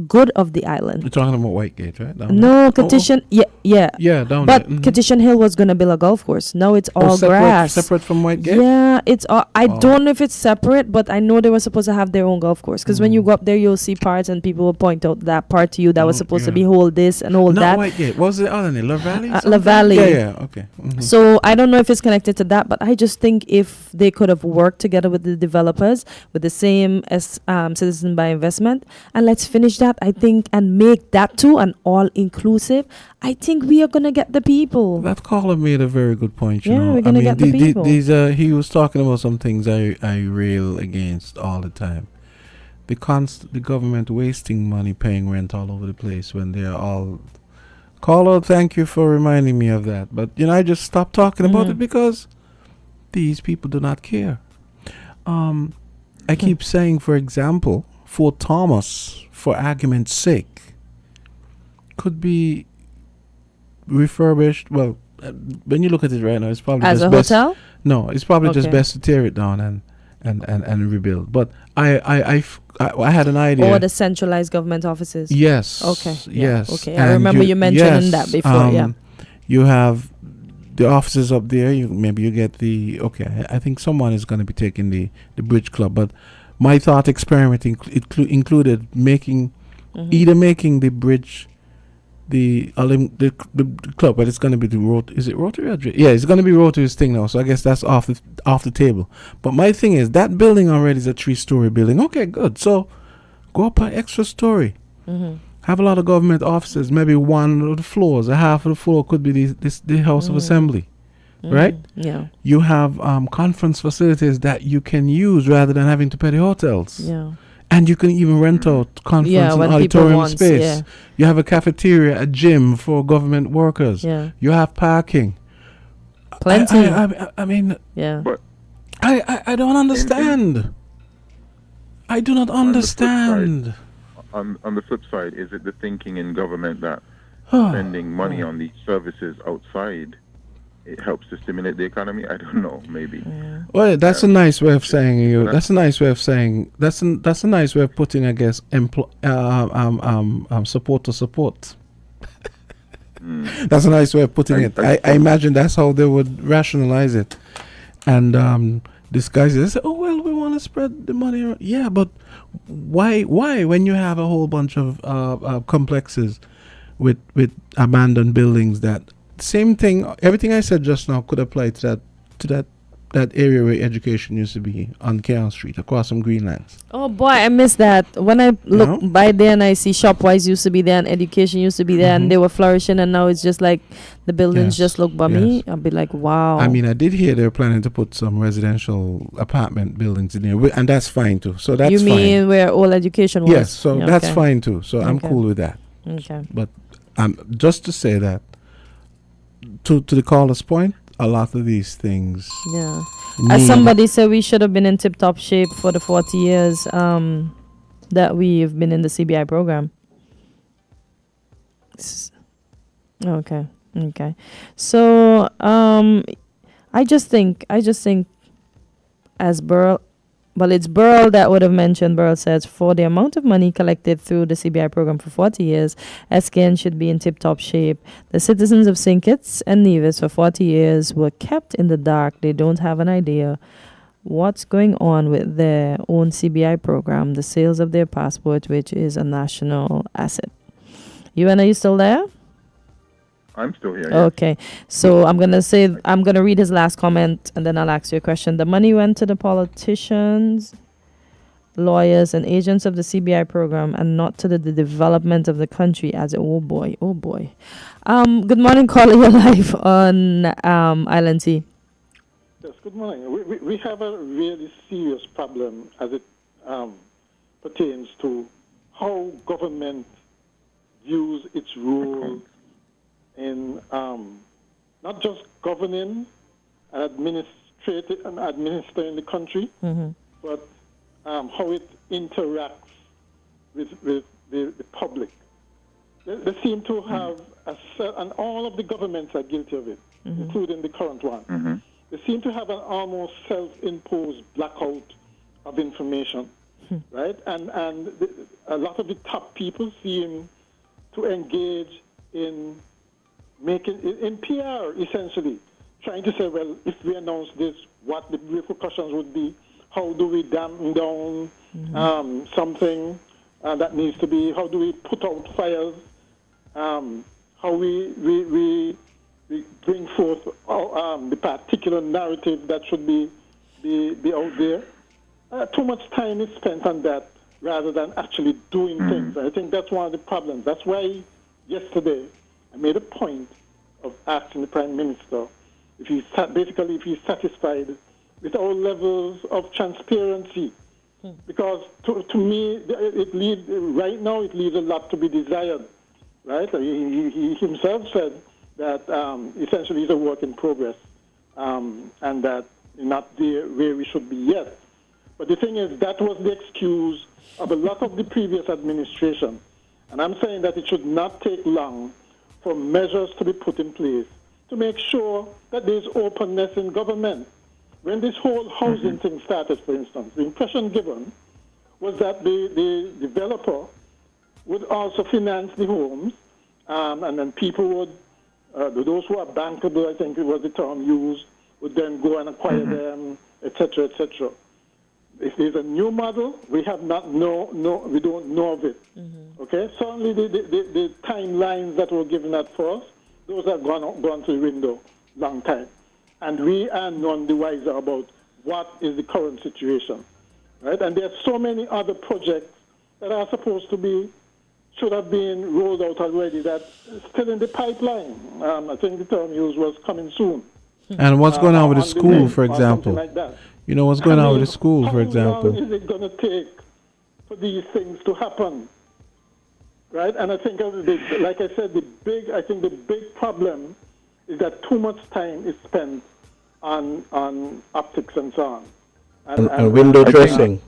good of the island. You're talking about Whitegate, right? No, Petition, yeah, down but there. Petition Hill was gonna build a golf course. Now it's all grass. Separate from Whitegate? Yeah, it's all. I don't know if it's separate, but I know they were supposed to have their own golf course. Because when you go up there, you'll see parts, and people will point out that part to you that was supposed to be hold this and hold that. Not Whitegate. What was the other name? La Valley? La Valley. Yeah, okay. So I don't know if it's connected to that, but I just think if they could have worked together with the developers with the same as Citizen by Investment, and let's finish that, I think, and make that too an all-inclusive, I think we are going to get the people. That caller made a very good point, you know. We're going to get the people. He was talking about some things I rail against all the time. The government wasting money paying rent all over the place when they are all... Caller, thank you for reminding me of that. But, I just stopped talking about it because these people do not care. I keep saying, for example, Fort Thomas, for argument's sake, could be refurbished. Well, when you look at it right now, it's probably as just a best. Hotel. No, it's probably just best to tear it down and rebuild. But I had an idea. Or the centralized government offices. Yes. Okay. Yes. Okay. I remember you mentioning that before. You have the offices up there. Maybe you get the. Okay. I think someone is going to be taking the Bridge Club, but. My thought experiment included making either making the bridge the club, but it's going to be the Rotary. Is it Rotary? Yeah, it's going to be Rotary's thing now. So I guess that's off the table. But my thing is that building already is a 3-story building. Okay, good. So go up an extra story. Have a lot of government offices. Maybe one of the floors, a half of the floor could be the House of Assembly, right? Yeah. You have conference facilities that you can use rather than having to pay the hotels. Yeah. And you can even rent out conference and when auditorium want, space. yeah. You have a cafeteria, a gym for government workers. Yeah. You have parking. Plenty. I mean, yeah. But I don't understand. I do not understand. On the flip side, is it the thinking in government that spending money on these services outside, it helps to stimulate the economy? I don't know, maybe. Well, that's a nice way of saying That's a nice way of saying. That's a nice way of putting, I guess, support to support. That's a nice way of putting it. I imagine that's how they would rationalize it, and disguise it. They say, "Oh well, we want to spread the money around." Yeah, but why? When you have a whole bunch of complexes with abandoned buildings that. Same thing. Everything I said just now could apply to that area where education used to be on Keon Street, across from Greenlands. Oh boy, I miss that. When I look by there and I see Shopwise used to be there and education used to be there and they were flourishing, and now it's just like the buildings just look bummy. I'll be like, wow. I mean, I did hear they're planning to put some residential apartment buildings in there, and that's fine too. So that's fine. You mean where all education was? Yes, so that's fine too. So I'm cool with that. Okay. But just to say that. To the caller's point, a lot of these things. Yeah. As somebody said, we should have been in tip-top shape for the 40 years that we've been in the CBI program. Okay. So I just think as Burl. Well, it's Burl that would have mentioned. Burl says, for the amount of money collected through the CBI program for 40 years, SKN should be in tip-top shape. The citizens of St. Kitts and Nevis for 40 years were kept in the dark. They don't have an idea what's going on with their own CBI program, the sales of their passport, which is a national asset. Are you still there? I'm still here. Okay. So I'm going to read his last comment and then I'll ask you a question. The money went to the politicians, lawyers, and agents of the CBI program and not to the development of the country as oh boy. Good morning, caller. You're live on Island T. Yes, good morning. We have a really serious problem as it pertains to how government views its role in not just governing and administering the country, but how it interacts with the public. They seem to have and all of the governments are guilty of it, including the current one. They seem to have an almost self-imposed blackout of information, right? And a lot of the top people seem to engage in PR, essentially, trying to say, well, if we announce this, what the repercussions would be, how do we dampen down something that needs to be, how do we put out fires, how we bring forth the particular narrative that should be out there. Too much time is spent on that rather than actually doing things. I think that's one of the problems. That's why yesterday I made a point of asking the Prime Minister if he's satisfied with our levels of transparency. Because to me, it leaves a lot to be desired, right? He himself said that essentially he's a work in progress and that not there where we should be yet. But the thing is, that was the excuse of a lot of the previous administration. And I'm saying that it should not take long for measures to be put in place to make sure that there's openness in government. When this whole housing thing started, for instance, the impression given was that the developer would also finance the homes, and then people would, those who are bankable, I think it was the term used, would then go and acquire them, etc., etc. If there's a new model, we have not we don't know of it. Okay, certainly the timelines that were given at first, those have gone to the window long time. And we are none the wiser about what is the current situation, right? And there are so many other projects that are supposed to be, should have been rolled out already that is still in the pipeline. I think the term used was coming soon. And what's going on with the school, for or something example? like that. You know, what's going on with the school, for example? How long is it going to take for these things to happen? Right? And I think, like I said, the big problem is that too much time is spent on optics and so on. And window dressing.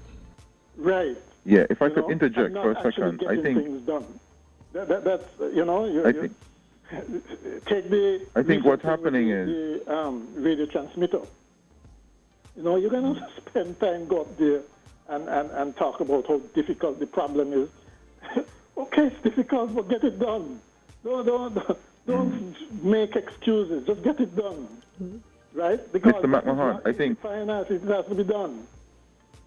Right. Yeah, if I could interject for a second, I think things done. That's I think what's happening is the radio transmitter. You know, you're going to spend time go up there and talk about how difficult the problem is. Okay, it's difficult, but get it done. Don't make excuses. Just get it done, right? Because Mr. McMahon, I think finance, it has to be done,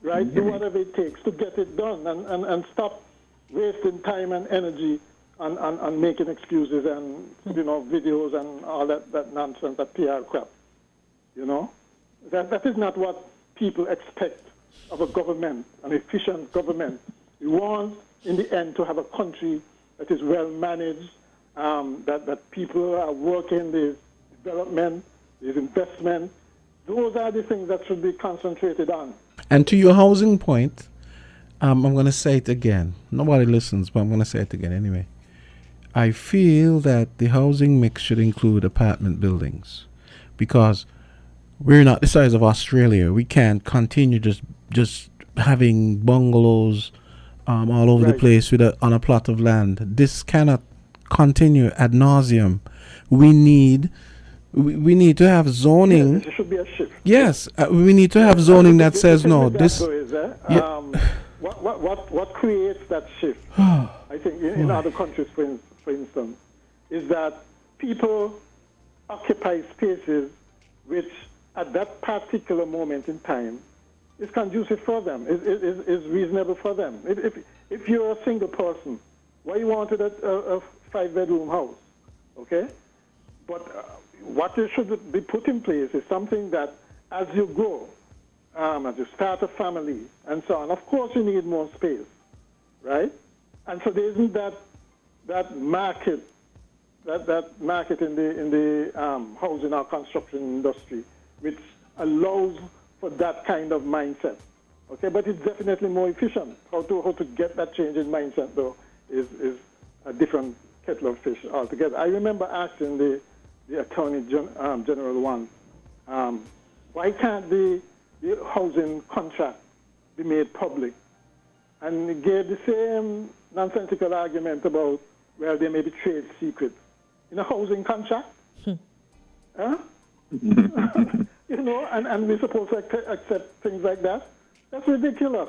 right? Do whatever it takes to get it done, and stop wasting time and energy on making excuses and videos and all that nonsense, that PR crap. You know, that is not what people expect of a government, an efficient government. We want, in the end, to have a country that is well managed, that people are working, there's development, there's investment. Those are the things that should be concentrated on. And to your housing point, I'm going to say it again. Nobody listens, but I'm going to say it again anyway. I feel that the housing mix should include apartment buildings, because we're not the size of Australia. We can't continue just having bungalows all over the place on a plot of land. This cannot continue ad nauseum. We need to have zoning. Yes, there should be a shift. Yes, we need to have zoning that says no. This. What creates that shift? I think in other countries, for instance, is that people occupy spaces which, at that particular moment in time, is conducive for them, is reasonable for them. If you're a single person, why you wanted a 5-bedroom house, okay? But what should be put in place is something that, as you grow, as you start a family and so on, of course you need more space, right? And so there isn't that market in the housing or construction industry which allows for that kind of mindset. Okay, but it's definitely more efficient. How to get that change in mindset, though, is a different kettle of fish altogether. I remember asking the Attorney General once, why can't the housing contract be made public? And he gave the same nonsensical argument about, well, there may be trade secrets in a housing contract. Huh? You know, and we're supposed to accept things like that. That's ridiculous,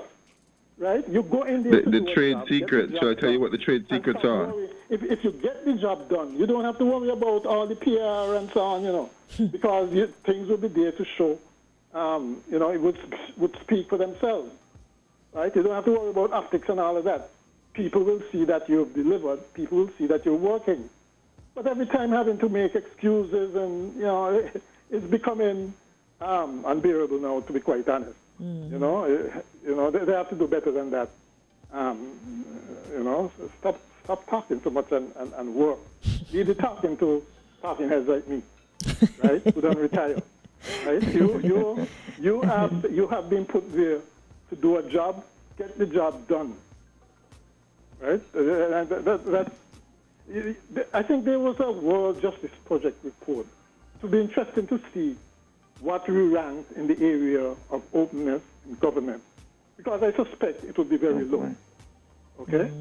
right? You go in there the trade secrets. Shall I tell you what the trade secrets are? If you get the job done, you don't have to worry about all the PR and so on, you know, because things will be there to show. You know, it would speak for themselves, right? You don't have to worry about optics and all of that. People will see that you've delivered. People will see that you're working. But every time having to make excuses and, you know, it's becoming unbearable now, to be quite honest. You know, they have to do better than that. You know, stop talking so much and work. Really talking heads like me, right? Who don't retire, right? You have been put there to do a job. Get the job done, right? I think there was a World Justice Project report. It would be interesting to see what we ranked in the area of openness in government, because I suspect it would be very low. Okay?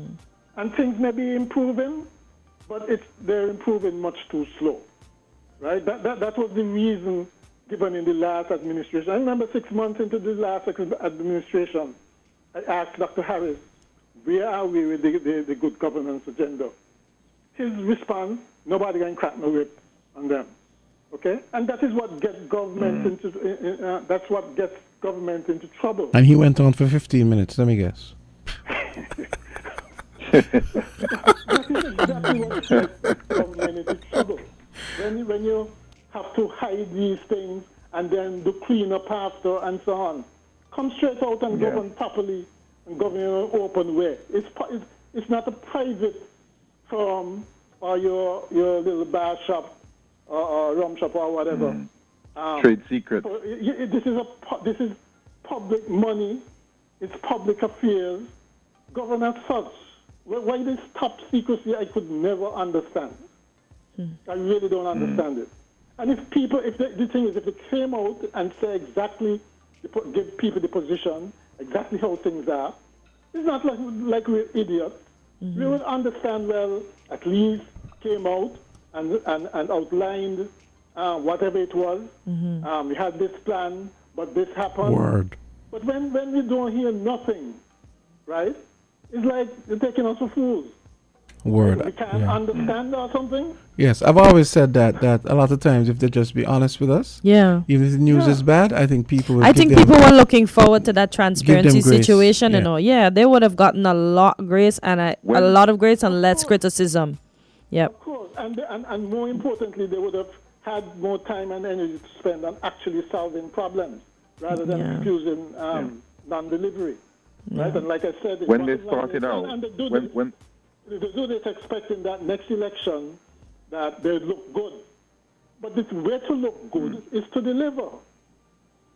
And things may be improving, but they're improving much too slow. Right? That was the reason given in the last administration. I remember 6 months into the last administration, I asked Dr. Harris, where are we with the good governance agenda? His response, nobody can crack no whip on them. Okay, and that is what gets government into trouble. And he went on for 15 minutes. Let me guess. That is exactly what gets government into trouble. When you have to hide these things and then do clean up after and so on. Come straight out and govern properly and govern in an open way. It's not a private firm or your little bar shop or rum shop or whatever. Trade secret. This is public money. It's public affairs. Govern as such. Why this top secrecy, I could never understand. I really don't understand it. And the thing is, if they came out and say exactly, give people the position, exactly how things are, it's not like we're idiots. We would understand, well, at least came out and outlined whatever it was. We had this plan, but this happened. Word. But when we don't hear nothing, right, it's like they're taking us for fools. Word. We can't understand or something. Yes, I've always said that a lot of times if they just be honest with us, even if the news is bad, I think people would people were looking forward to that transparency grace. situation and all. Yeah, they would have gotten a lot of grace and a lot of grace and less criticism. Yep. Of course, and more importantly, they would have had more time and energy to spend on actually solving problems rather than excusing non-delivery. Right, and like I said, when they started out, when they do this expecting that next election that they look good. But the way to look good is to deliver,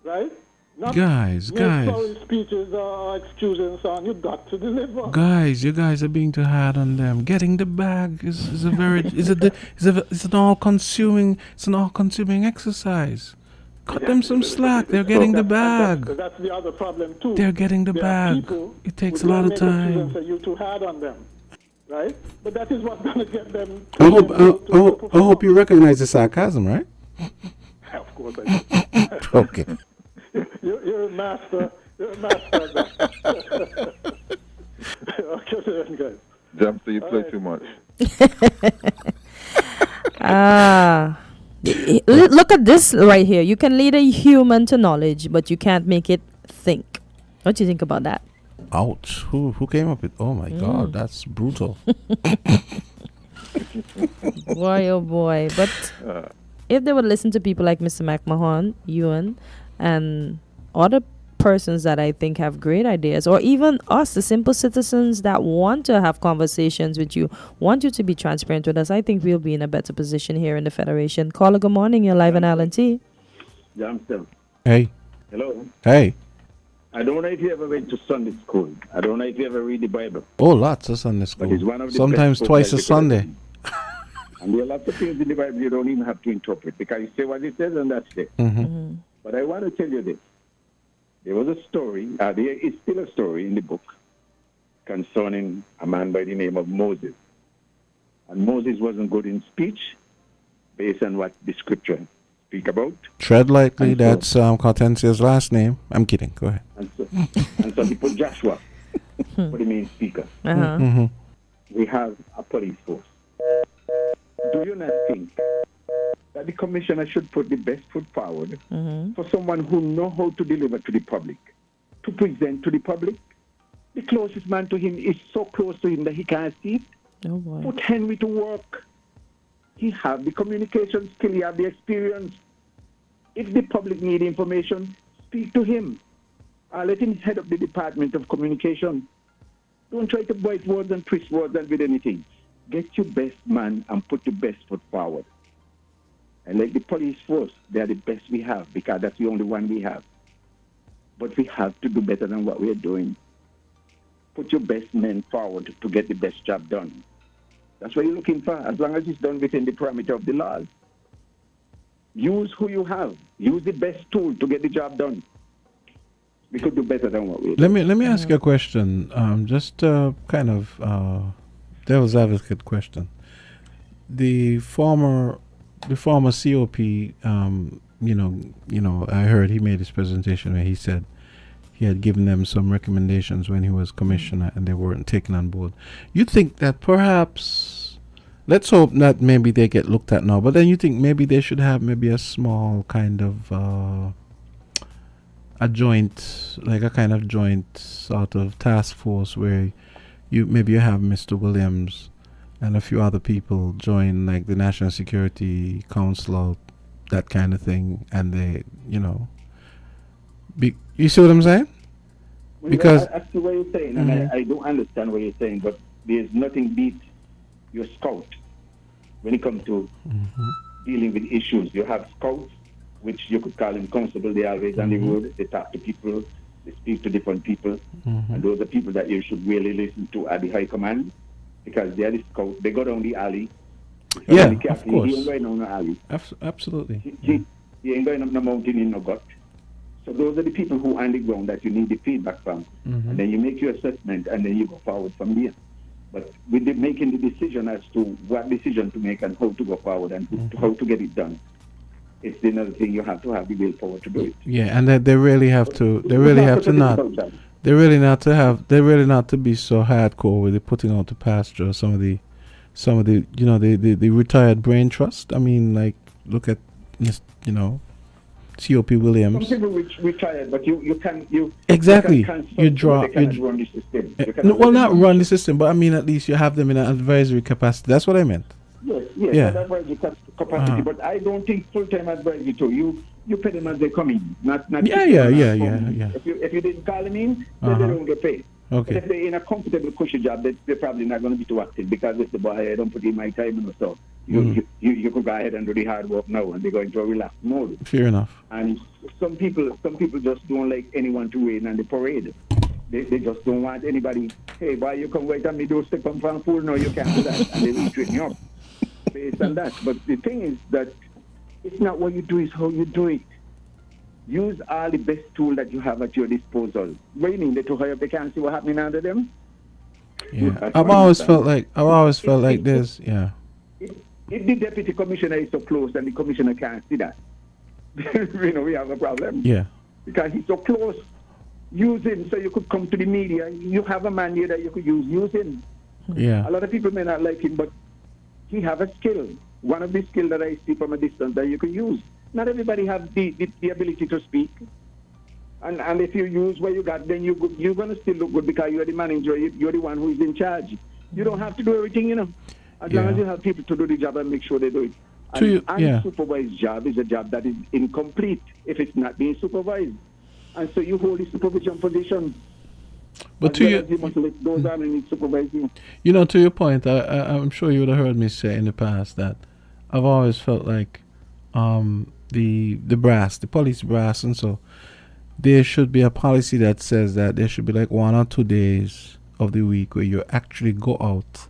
right? Not guys. sorry speeches or excuses and so on. You got to deliver. Guys, you guys are being too hard on them. Getting the bag is a very it's an all-consuming exercise. Cut them some slack. They're getting the bag. That's the other problem too. They're getting the bag. It takes a lot of time. You're too hard on them. Right? But that is what's going to get them. I hope you recognize the sarcasm, right? Of course I do. Okay. You're a master. You're a master of that. Okay, then, guys. Jamster, you play too much. Look at this right here. You can lead a human to knowledge, but you can't make it think. What do you think about that? Ouch. Who came up with... Oh, my God. That's brutal. Boy, oh, boy. But if they would listen to people like Mr. McMahon, Ewan, and other persons that I think have great ideas, or even us, the simple citizens that want to have conversations with you, want you to be transparent with us, I think we'll be in a better position here in the Federation. Caller, good morning. You're live on LNT. Jamster. Hey. Hello. Hey. I don't know if you ever went to Sunday school. I don't know if you ever read the Bible. Oh, lots of Sunday school. But it's one of the sometimes best twice a Sunday. And there are lots of things in the Bible you don't even have to interpret because you say what it says and that's it. But I want to tell you this. There was a story, there is still a story in the book concerning a man by the name of Moses. And Moses wasn't good in speech based on what the scripture speak about. Tread lightly, that's Hortensia's last name. I'm kidding, go ahead. And so he put Joshua for the main speaker. We have a police force. Do you not think that the commissioner should put the best foot forward for someone who know how to deliver to the public, to present to the public? The closest man to him is so close to him that he can't see it. Oh boy. Put Henry to work. He have the communication skill, he have the experience. If the public need information, speak to him. Let him head up the Department of Communication. Don't try to bite words and twist words and with anything. Get your best man and put your best foot forward. And like the police force, they are the best we have because that's the only one we have. But we have to do better than what we are doing. Put your best men forward to get the best job done. That's what you're looking for, as long as it's done within the parameter of the laws. Use who you have. Use the best tool to get the job done. We could do better than what we do. Let me ask you a question. Just kind of devil's advocate question. The former COP, I heard he made his presentation where he said he had given them some recommendations when he was commissioner and they weren't taken on board. You think that perhaps, let's hope that maybe they get looked at now, but then you think maybe they should have maybe a small kind of a joint sort of task force where maybe you have Mr. Williams and a few other people join like the National Security Council, that kind of thing, and they, you see what I'm saying? Well, Because I see what you're saying, and I do understand what you're saying, but there's nothing beats your scout when it comes to dealing with issues. You have scouts, which you could call them constable. They're always on the road. They talk to people. They speak to different people. And those are people that you should really listen to at the high command, because they're the scouts. They go down the alley. Yeah, of course. He ain't going down the alley. Absolutely. He ain't going up the mountain in no gut. So those are the people who are on the ground that you need the feedback from. And then you make your assessment, and then you go forward from there. But with making the decision as to what decision to make and how to go forward and how to get it done, it's another thing. You have to have the willpower to do it. Yeah, and they really have to. They really have to not. They really not to have. They really not to be so hardcore with the putting out to pasture some of the the retired brain trust. I mean, like, look at C.O.P. Williams. Some people retired, but you can exactly. You draw. They cannot run the system. Well, not run the system, but I mean, at least you have them in an advisory capacity. That's what I meant. Yes, Yeah. advisory capacity. But I don't think full-time advisory too. You pay them as they come in, not. Yeah. If you didn't call them in, then they don't get paid. Okay. But if they're in a comfortable, cushy job, they're probably not going to be too active, because if the boy, I don't put in my time in the store. You could go ahead and do the hard work now, and they're going to relax mode. Fair enough. And some people just don't like anyone to rain on the parade. They just don't want anybody. Hey, boy, you come wait on me, do step on from pool. No, you can't do that, and they will straighten you up based on that. But the thing is that it's not what you do; it's how you do it. Use all the best tool that you have at your disposal. What do you mean? They too high up, they can't see what's happening under them? Yeah. I've always felt like this. Yeah. If the deputy commissioner is so close and the commissioner can't see that, we have a problem. Yeah. Because he's so close. Use him so you could come to the media. You have a man here that you could use. Use him. Yeah. A lot of people may not like him, but he have a skill. One of the skills that I see from a distance that you can use. Not everybody have the ability to speak. And if you use what you got, then you're going to still look good, because you're the manager. You're the one who is in charge. You don't have to do everything, As long as you have people to do the job and make sure they do it. And unsupervised job is a job that is incomplete if it's not being supervised. And so you hold the supervision position. But you must let those on and supervise you. To your point, I'm sure you would have heard me say in the past that I've always felt like the brass, the police brass, and so there should be a policy that says that there should be like 1 or 2 days of the week where you actually go out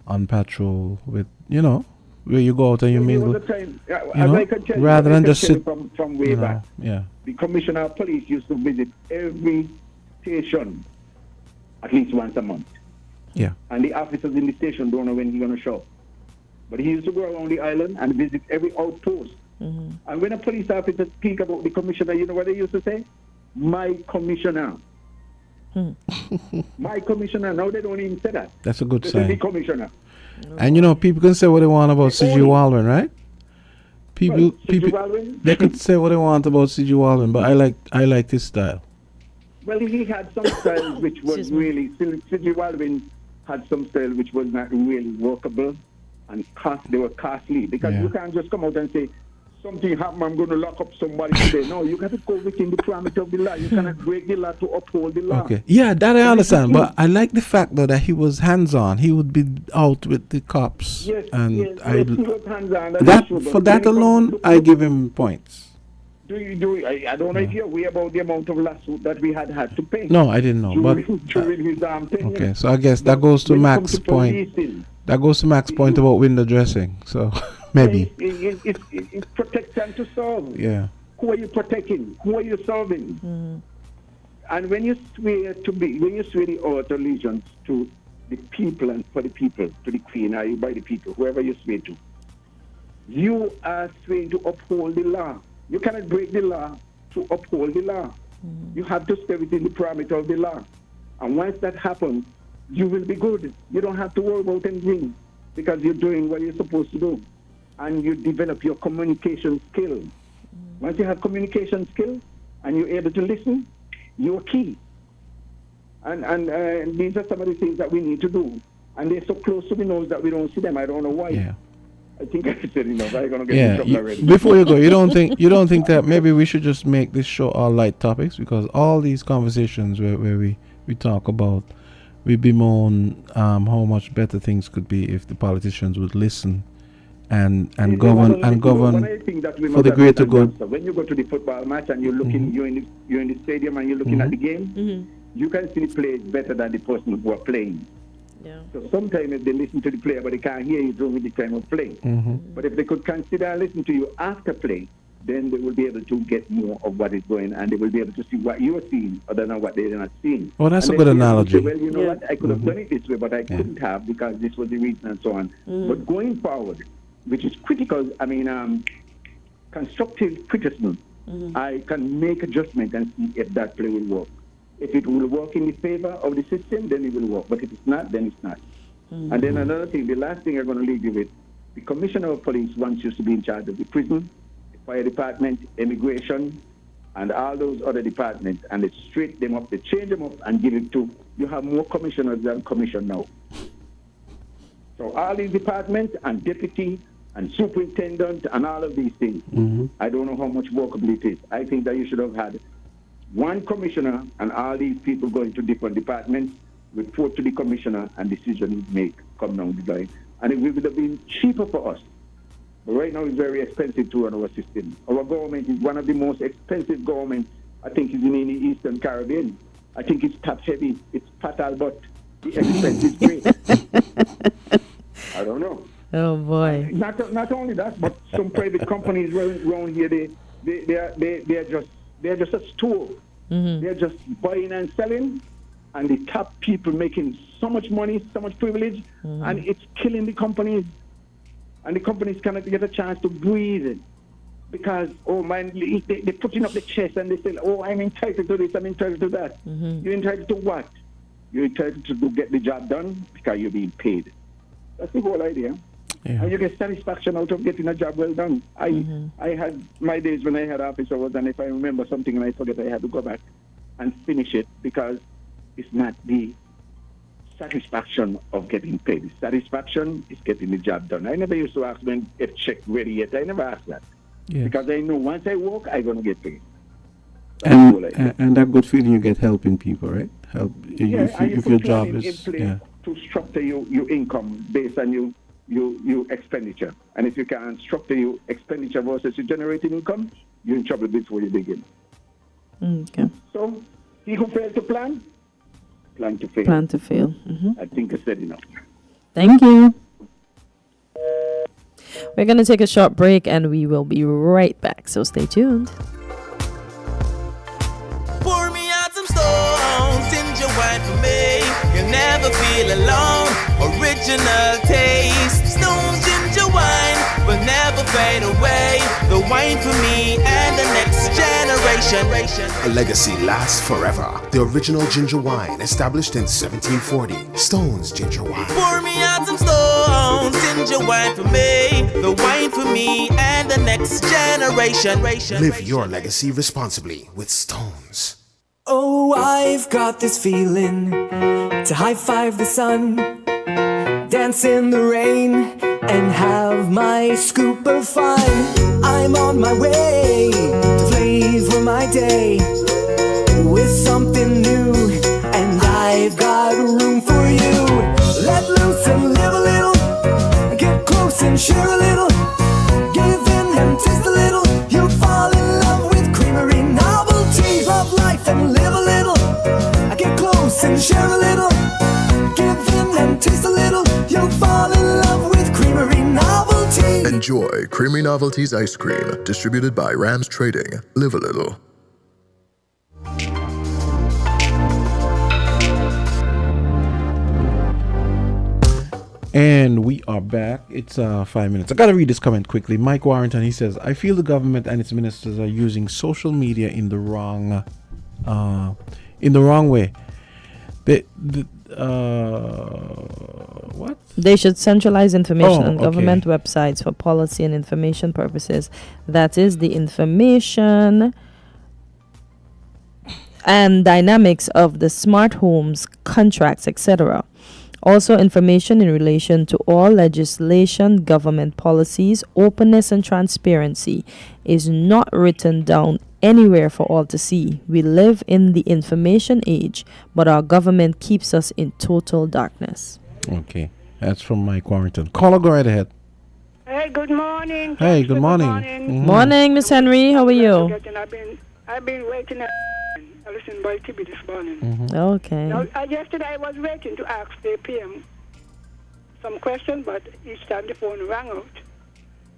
on patrol with, where you go out and you mingle, rather than just sit from way back. Yeah. The commissioner of police used to visit every station at least once a month. Yeah. And the officers in the station don't know when he's going to show up. But he used to go around the island and visit every outpost. And when a police officer speak about the commissioner, you know what they used to say? My commissioner. My commissioner. Now they don't even say that. That's a good This sign. is the commissioner. And people can say what they want about C.G. Waldron, right? People, Waldron? they could say what they want about C.G. Waldron, but I like his style. Well, he had some style which was really, C.G. Waldron had some style which was not really workable, and they were costly, because you can't just come out and say, something happened, I'm going to lock up somebody today. No, you got to go within the parameter of the law. You cannot break the law to uphold the law. Okay. Yeah, that I understand. But I like the fact, though, that he was hands-on. He would be out with the cops. Yes, and he was hands-on. For that alone, I give him points. I don't know if you're aware about the amount of lawsuit that we had to pay. No, I didn't know. During his thing. Okay, so I guess that goes to Mac's point. That goes to Mac's point about window dressing. So maybe. It's protect and to solve. Yeah. Who are you protecting? Who are you solving? And when you swear the oath of allegiance to the people and for the people, to the Queen, or by the people, whoever you swear to, you are swearing to uphold the law. You cannot break the law to uphold the law. You have to stay within the parameter of the law. And once that happens, you will be good. You don't have to worry about anything, because you're doing what you're supposed to do. And you develop your communication skill. Once you have communication skill and you're able to listen, you're key. And these are some of the things that we need to do. And they're so close to the nose that we don't see them. I don't know why. Yeah. I think I said enough. I'm gonna get in trouble already. Before you go, you don't think that maybe we should just make this show all light topics, because all these conversations where we talk about, we bemoan how much better things could be if the politicians would listen and govern for the greater good. So when you go to the football match and you're looking, you're in the stadium and you're looking at the game, you can see the players better than the person who are playing. Yeah. So sometimes if they listen to the player but they can't hear you during the time of play. But if they could consider and listen to you after play, then they will be able to get more of what is going on, and they will be able to see what you are seeing other than what they're not seeing. Well, that's a good analogy. Well, you know what, I could have done it this way, but I couldn't have because this was the reason and so on. But going forward, which is critical, I mean, constructive criticism, I can make adjustment and see if that play will work. If it will work in the favor of the system, then it will work. But if it's not, then it's not. And then another thing, the last thing I'm going to leave you with, the Commissioner of Police once used to be in charge of the prison, the fire department, immigration, and all those other departments, and they straight them up, they change them up and give it to, you have more commissioners than commission now. So all these departments and deputy and superintendent and all of these things, I don't know how much workable it is. I think that you should have had one commissioner and all these people going to different departments, report to the commissioner, and decision is made, come down the line. And it would have been cheaper for us. But right now it's very expensive to run our system. Our government is one of the most expensive governments, I think, is in the Eastern Caribbean. I think it's top heavy, it's fatal, but the expense is great. I don't know. Oh boy! Not only that, but some private companies around here, they're just a store. They're just buying and selling, and the top people making so much money, so much privilege, and it's killing the companies. And the companies cannot get a chance to breathe because, oh man, they're putting up the chest and they say, oh, I'm entitled to this, I'm entitled to that. You're entitled to what? You're entitled to get the job done because you're being paid. That's the whole idea. Yeah. And you get satisfaction out of getting a job well done. I had my days when I had office hours, and if I remember something and I forget, I had to go back and finish it because it's not the satisfaction of getting paid. The satisfaction is getting the job done. I never used to ask when if check ready yet. I never asked that. Yes. Because I know once I work, I'm going to get paid. And that good feeling you get helping people, right? Help if your job is to structure your income based on your expenditure. And if you can't structure your expenditure versus your generating income, you're in trouble before you begin. Okay. So, he who fails to plan to fail. Plan to fail. I think I said enough. Thank you. We're going to take a short break and we will be right back. So stay tuned. Pour me out some stones, ginger wine for me. You'll never feel alone. Original taste. Stones ginger wine will never fade away. The wine for me and the next generation. A legacy lasts forever. The original ginger wine, established in 1740. Stones ginger wine. Pour me out some stones, ginger wine for me. The wine for me and the next generation. Live your legacy responsibly with Stones. Oh, I've got this feeling to high five the sun, dance in the rain, and have my scoop of fun. I'm on my way to flavor my day with something new, and I've got room for you. Let loose and live a little, get close and share a little, give in and taste a little. You'll fall in love with creamery novelties. Love life and live a little, get close and share a little, give in and taste a little. You'll fall in love with creamery novelties. Enjoy Creamy Novelties ice cream, distributed by Rams Trading. Live a little. And we are back. It's 5 minutes. I gotta read this comment quickly. Mike Warrington, he says, I feel the government and its ministers are using social media in the wrong way. What? They should centralize information on government websites for policy and information purposes. That is the information. and dynamics of the smart homes contracts, etc. Also, information in relation to all legislation, government policies, openness and transparency is not written down anywhere for all to see. We live in the information age, but our government keeps us in total darkness. Okay, that's from Mike Warrington. Caller, go right ahead. Hey, good morning. Hey, good morning. Morning, Miss Henry. How are you? I've been waiting. I listened by TV this morning. Okay. Now, yesterday I was waiting to ask the PM some questions, but each time the phone rang out.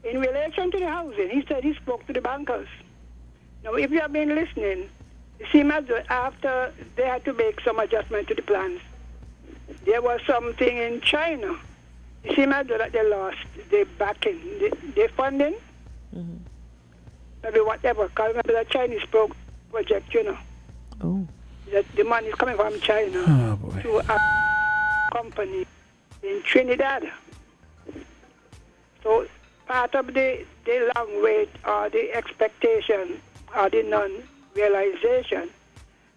In relation to the housing, he said he spoke to the bankers. Now, if you have been listening, it seems as though after they had to make some adjustment to the plans, there was something in China. It seems as though that they lost the backing, the funding, maybe whatever. Because remember the Chinese project, you know. Oh. That the money is coming from China to a company in Trinidad. So part of the long wait or the expectation or the non-realization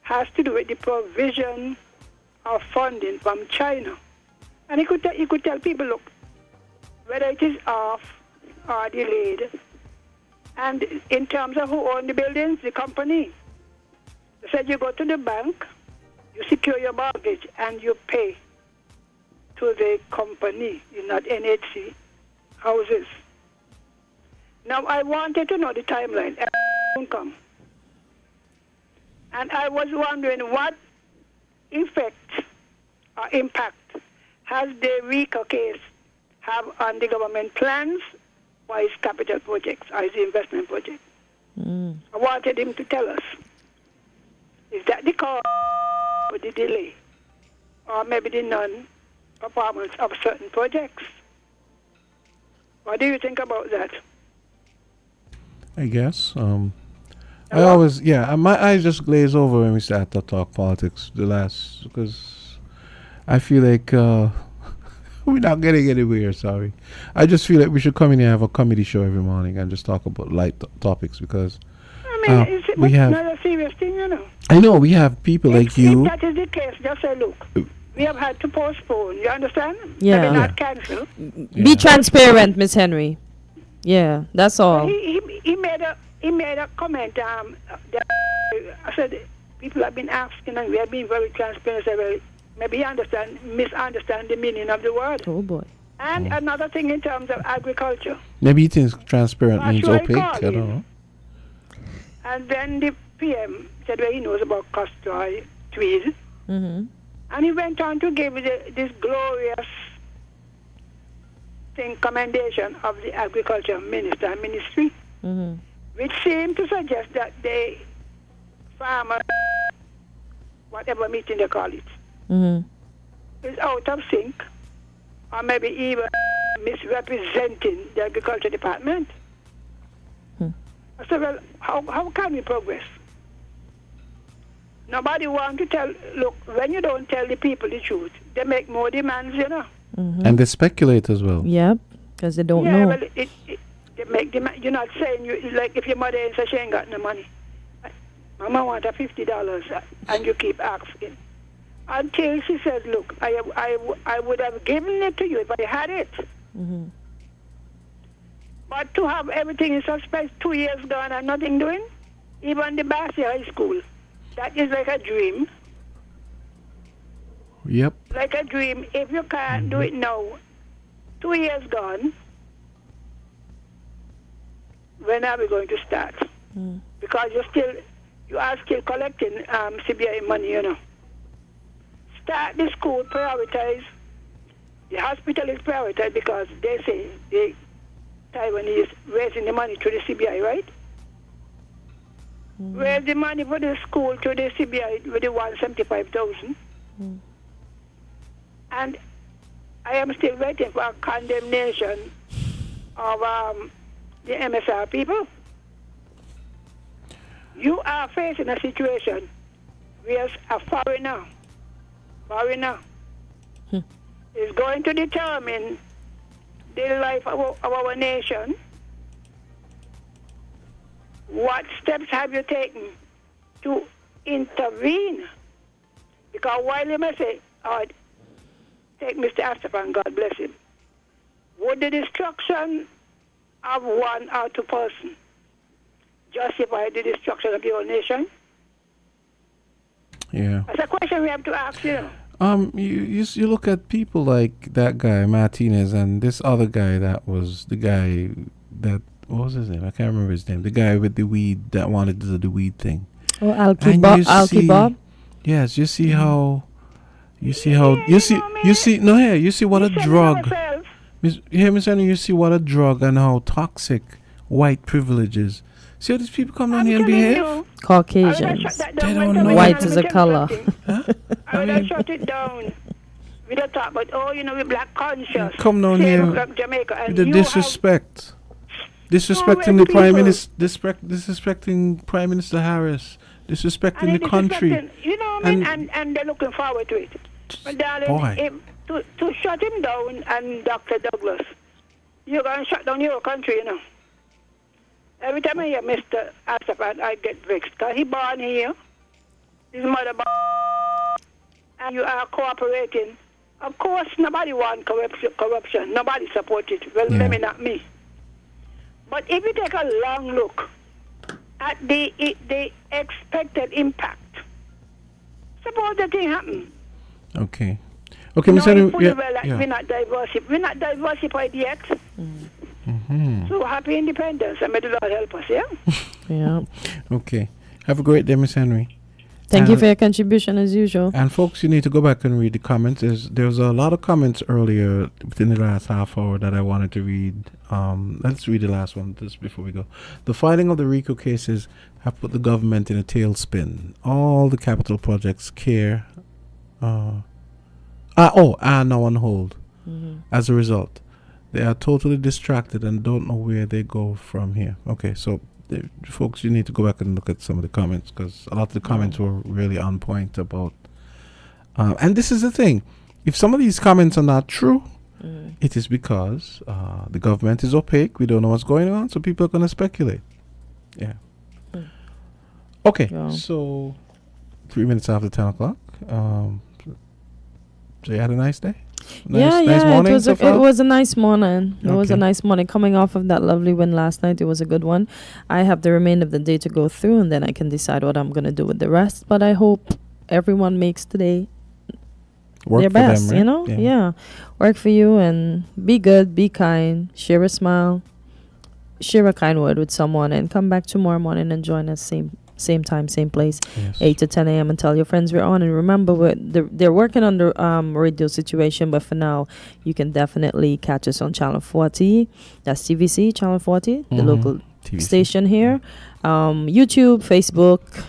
has to do with the provision of funding from China. And he could tell people, look, whether it is off or delayed, and in terms of who owns the buildings, the company. They said you go to the bank, you secure your mortgage, and you pay to the company, not NHC houses. Now, I wanted to know the timeline. Come. And I was wondering what effect or impact has the RICO case have on the government plans for its capital projects or its investment project. I wanted him to tell us. Is that the cause for the delay? Or maybe the non-performance of certain projects? What do you think about that? I guess. I always, my eyes just glaze over when we start to talk politics. Because I feel like we're not getting anywhere. Sorry, I just feel like we should come in and have a comedy show every morning and just talk about light topics because we have. Not a serious thing, you know. I know we have people like you. If that is the case, just say, look, we have had to postpone. You understand? Yeah. Maybe not cancel. Be transparent, Miss Henry. Yeah, that's all. He made a comment. I said people have been asking, and we have been very transparent. Maybe misunderstand the meaning of the word. Oh boy. And another thing in terms of agriculture. Maybe he thinks transparent means opaque. I don't know. And then the PM said, well, he knows about castor trees. And he went on to give this glorious commendation of the agriculture minister and ministry, which seemed to suggest that the farmer, whatever meeting they call it, is out of sync, or maybe even misrepresenting the agriculture department. I said, well, how can we progress? Nobody wants to tell, look, when you don't tell the people the truth, they make more demands, you know. And they speculate as well. Yep, because they don't know. Well, they make demand. You're not saying, like if your mother says she ain't got no money. Mama want a $50 and you keep asking. Until she says, look, I would have given it to you if I had it. But to have everything in suspense 2 years gone and nothing doing, even the Bassi High School, that is like a dream. Yep. Like a dream. If you can't do it now, 2 years gone, when are we going to start? Because you are still collecting CBI money, you know. Start the school, prioritize. The hospital is prioritized because they say the Taiwanese raising the money to the CBI, right? Raise the money for the school to the CBI with the 175,000. And I am still waiting for a condemnation of the MSR people. You are facing a situation where a foreigner is going to determine the life of our nation. What steps have you taken to intervene. Because while you may say, take Mr. Astafan, God bless him, would the destruction of one or two person justify the destruction of the whole nation? Yeah. That's a question we have to ask, you know. You look at people like that guy Martinez and this other guy that was the guy that, what was his name? I can't remember his name. The guy with the weed that wanted to do the weed thing. Oh, Alki Bob. Yes, you see how you see what a drug. Miss Henry, you see what a drug and how toxic white privilege is. See how these people come down here and behave? Caucasians. They don't know. White is a color. I will shut it down. We don't talk about, we black conscious. Come down here like Jamaica, and with the disrespect. Disrespecting the Prime Minister, disrespecting Prime Minister Harris, disrespecting the country. You know what I mean? And they're looking forward to it. But darling, to shut him down and Dr. Douglas, you're going to shut down your country, you know. Every time I hear Mr. Astafan, I get vexed. Because he born here, his mother born, and you are cooperating. Of course, nobody wants corruption. Nobody supports it. Well, maybe not me. But if you take a long look at the expected impact, suppose the thing happen. Okay, Miss Henry. We're not diversified yet. So happy independence, and may the Lord help us, yeah? Yeah. Okay. Have a great day, Miss Henry. Thank you for your contribution as usual. And folks, you need to go back and read the comments. There was a lot of comments earlier within the last half hour that I wanted to read. Let's read the last one just before we go. The filing of the RICO cases have put the government in a tailspin. All the capital projects are now on hold. As a result, they are totally distracted and don't know where they go from here. Okay, so folks, you need to go back and look at some of the comments because a lot of the comments were really on point about. And this is the thing: if some of these comments are not true, it is because the government is opaque. We don't know what's going on, so people are going to speculate. Yeah. Okay, so 3 minutes after 10 o'clock. So you had a nice day? Nice morning it was a nice morning. It was a Okay. nice morning. Coming off of that lovely win last night, it was a good one. I have the remainder of the day to go through, and then I can decide what I'm going to do with the rest. But I hope everyone makes today Work their for them, best, right? you know? Yeah. Yeah. Work for you and be good, be kind, share a smile, share a kind word with someone, and come back tomorrow morning and join us same time, same place, 8 to 10 a.m. and tell your friends we're on. And remember, they're working on the radio situation, but for now, you can definitely catch us on Channel 40. That's TVC, Channel 40, the local TVC. station here. YouTube, Facebook,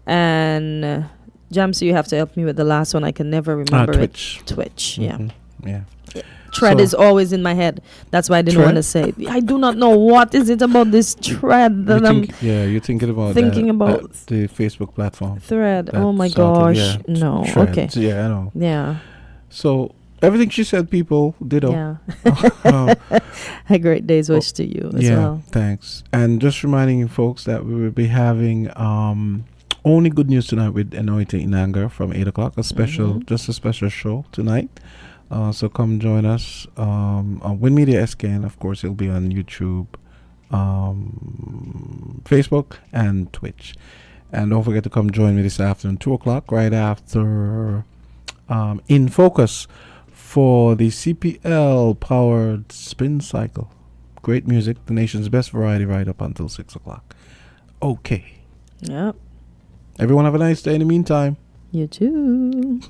and Jamsi, you have to help me with the last one. I can never remember Twitch. it. Twitch, yeah. Yeah. Thread So- is always in my head. That's why I didn't Thread? want to say it. I do not know what is it about this thread that You're thinking about thinking about the Facebook platform. thread. That Oh my started, gosh. No. Thread. Okay. Yeah, I know. Yeah. So everything she said, people, ditto. Yeah. A great day's wish to you as well. Thanks. And just reminding you folks that we will be having only good news tonight with Anointing in Anger from 8 o'clock. Just a special show tonight. So come join us on Win Media SK, and of course it'll be on YouTube, Facebook, and Twitch. And don't forget to come join me this afternoon, 2 o'clock, right after In Focus for the CPL powered spin cycle. Great music, the nation's best variety, right up until 6 o'clock. Okay. Yep. Everyone have a nice day in the meantime. You too.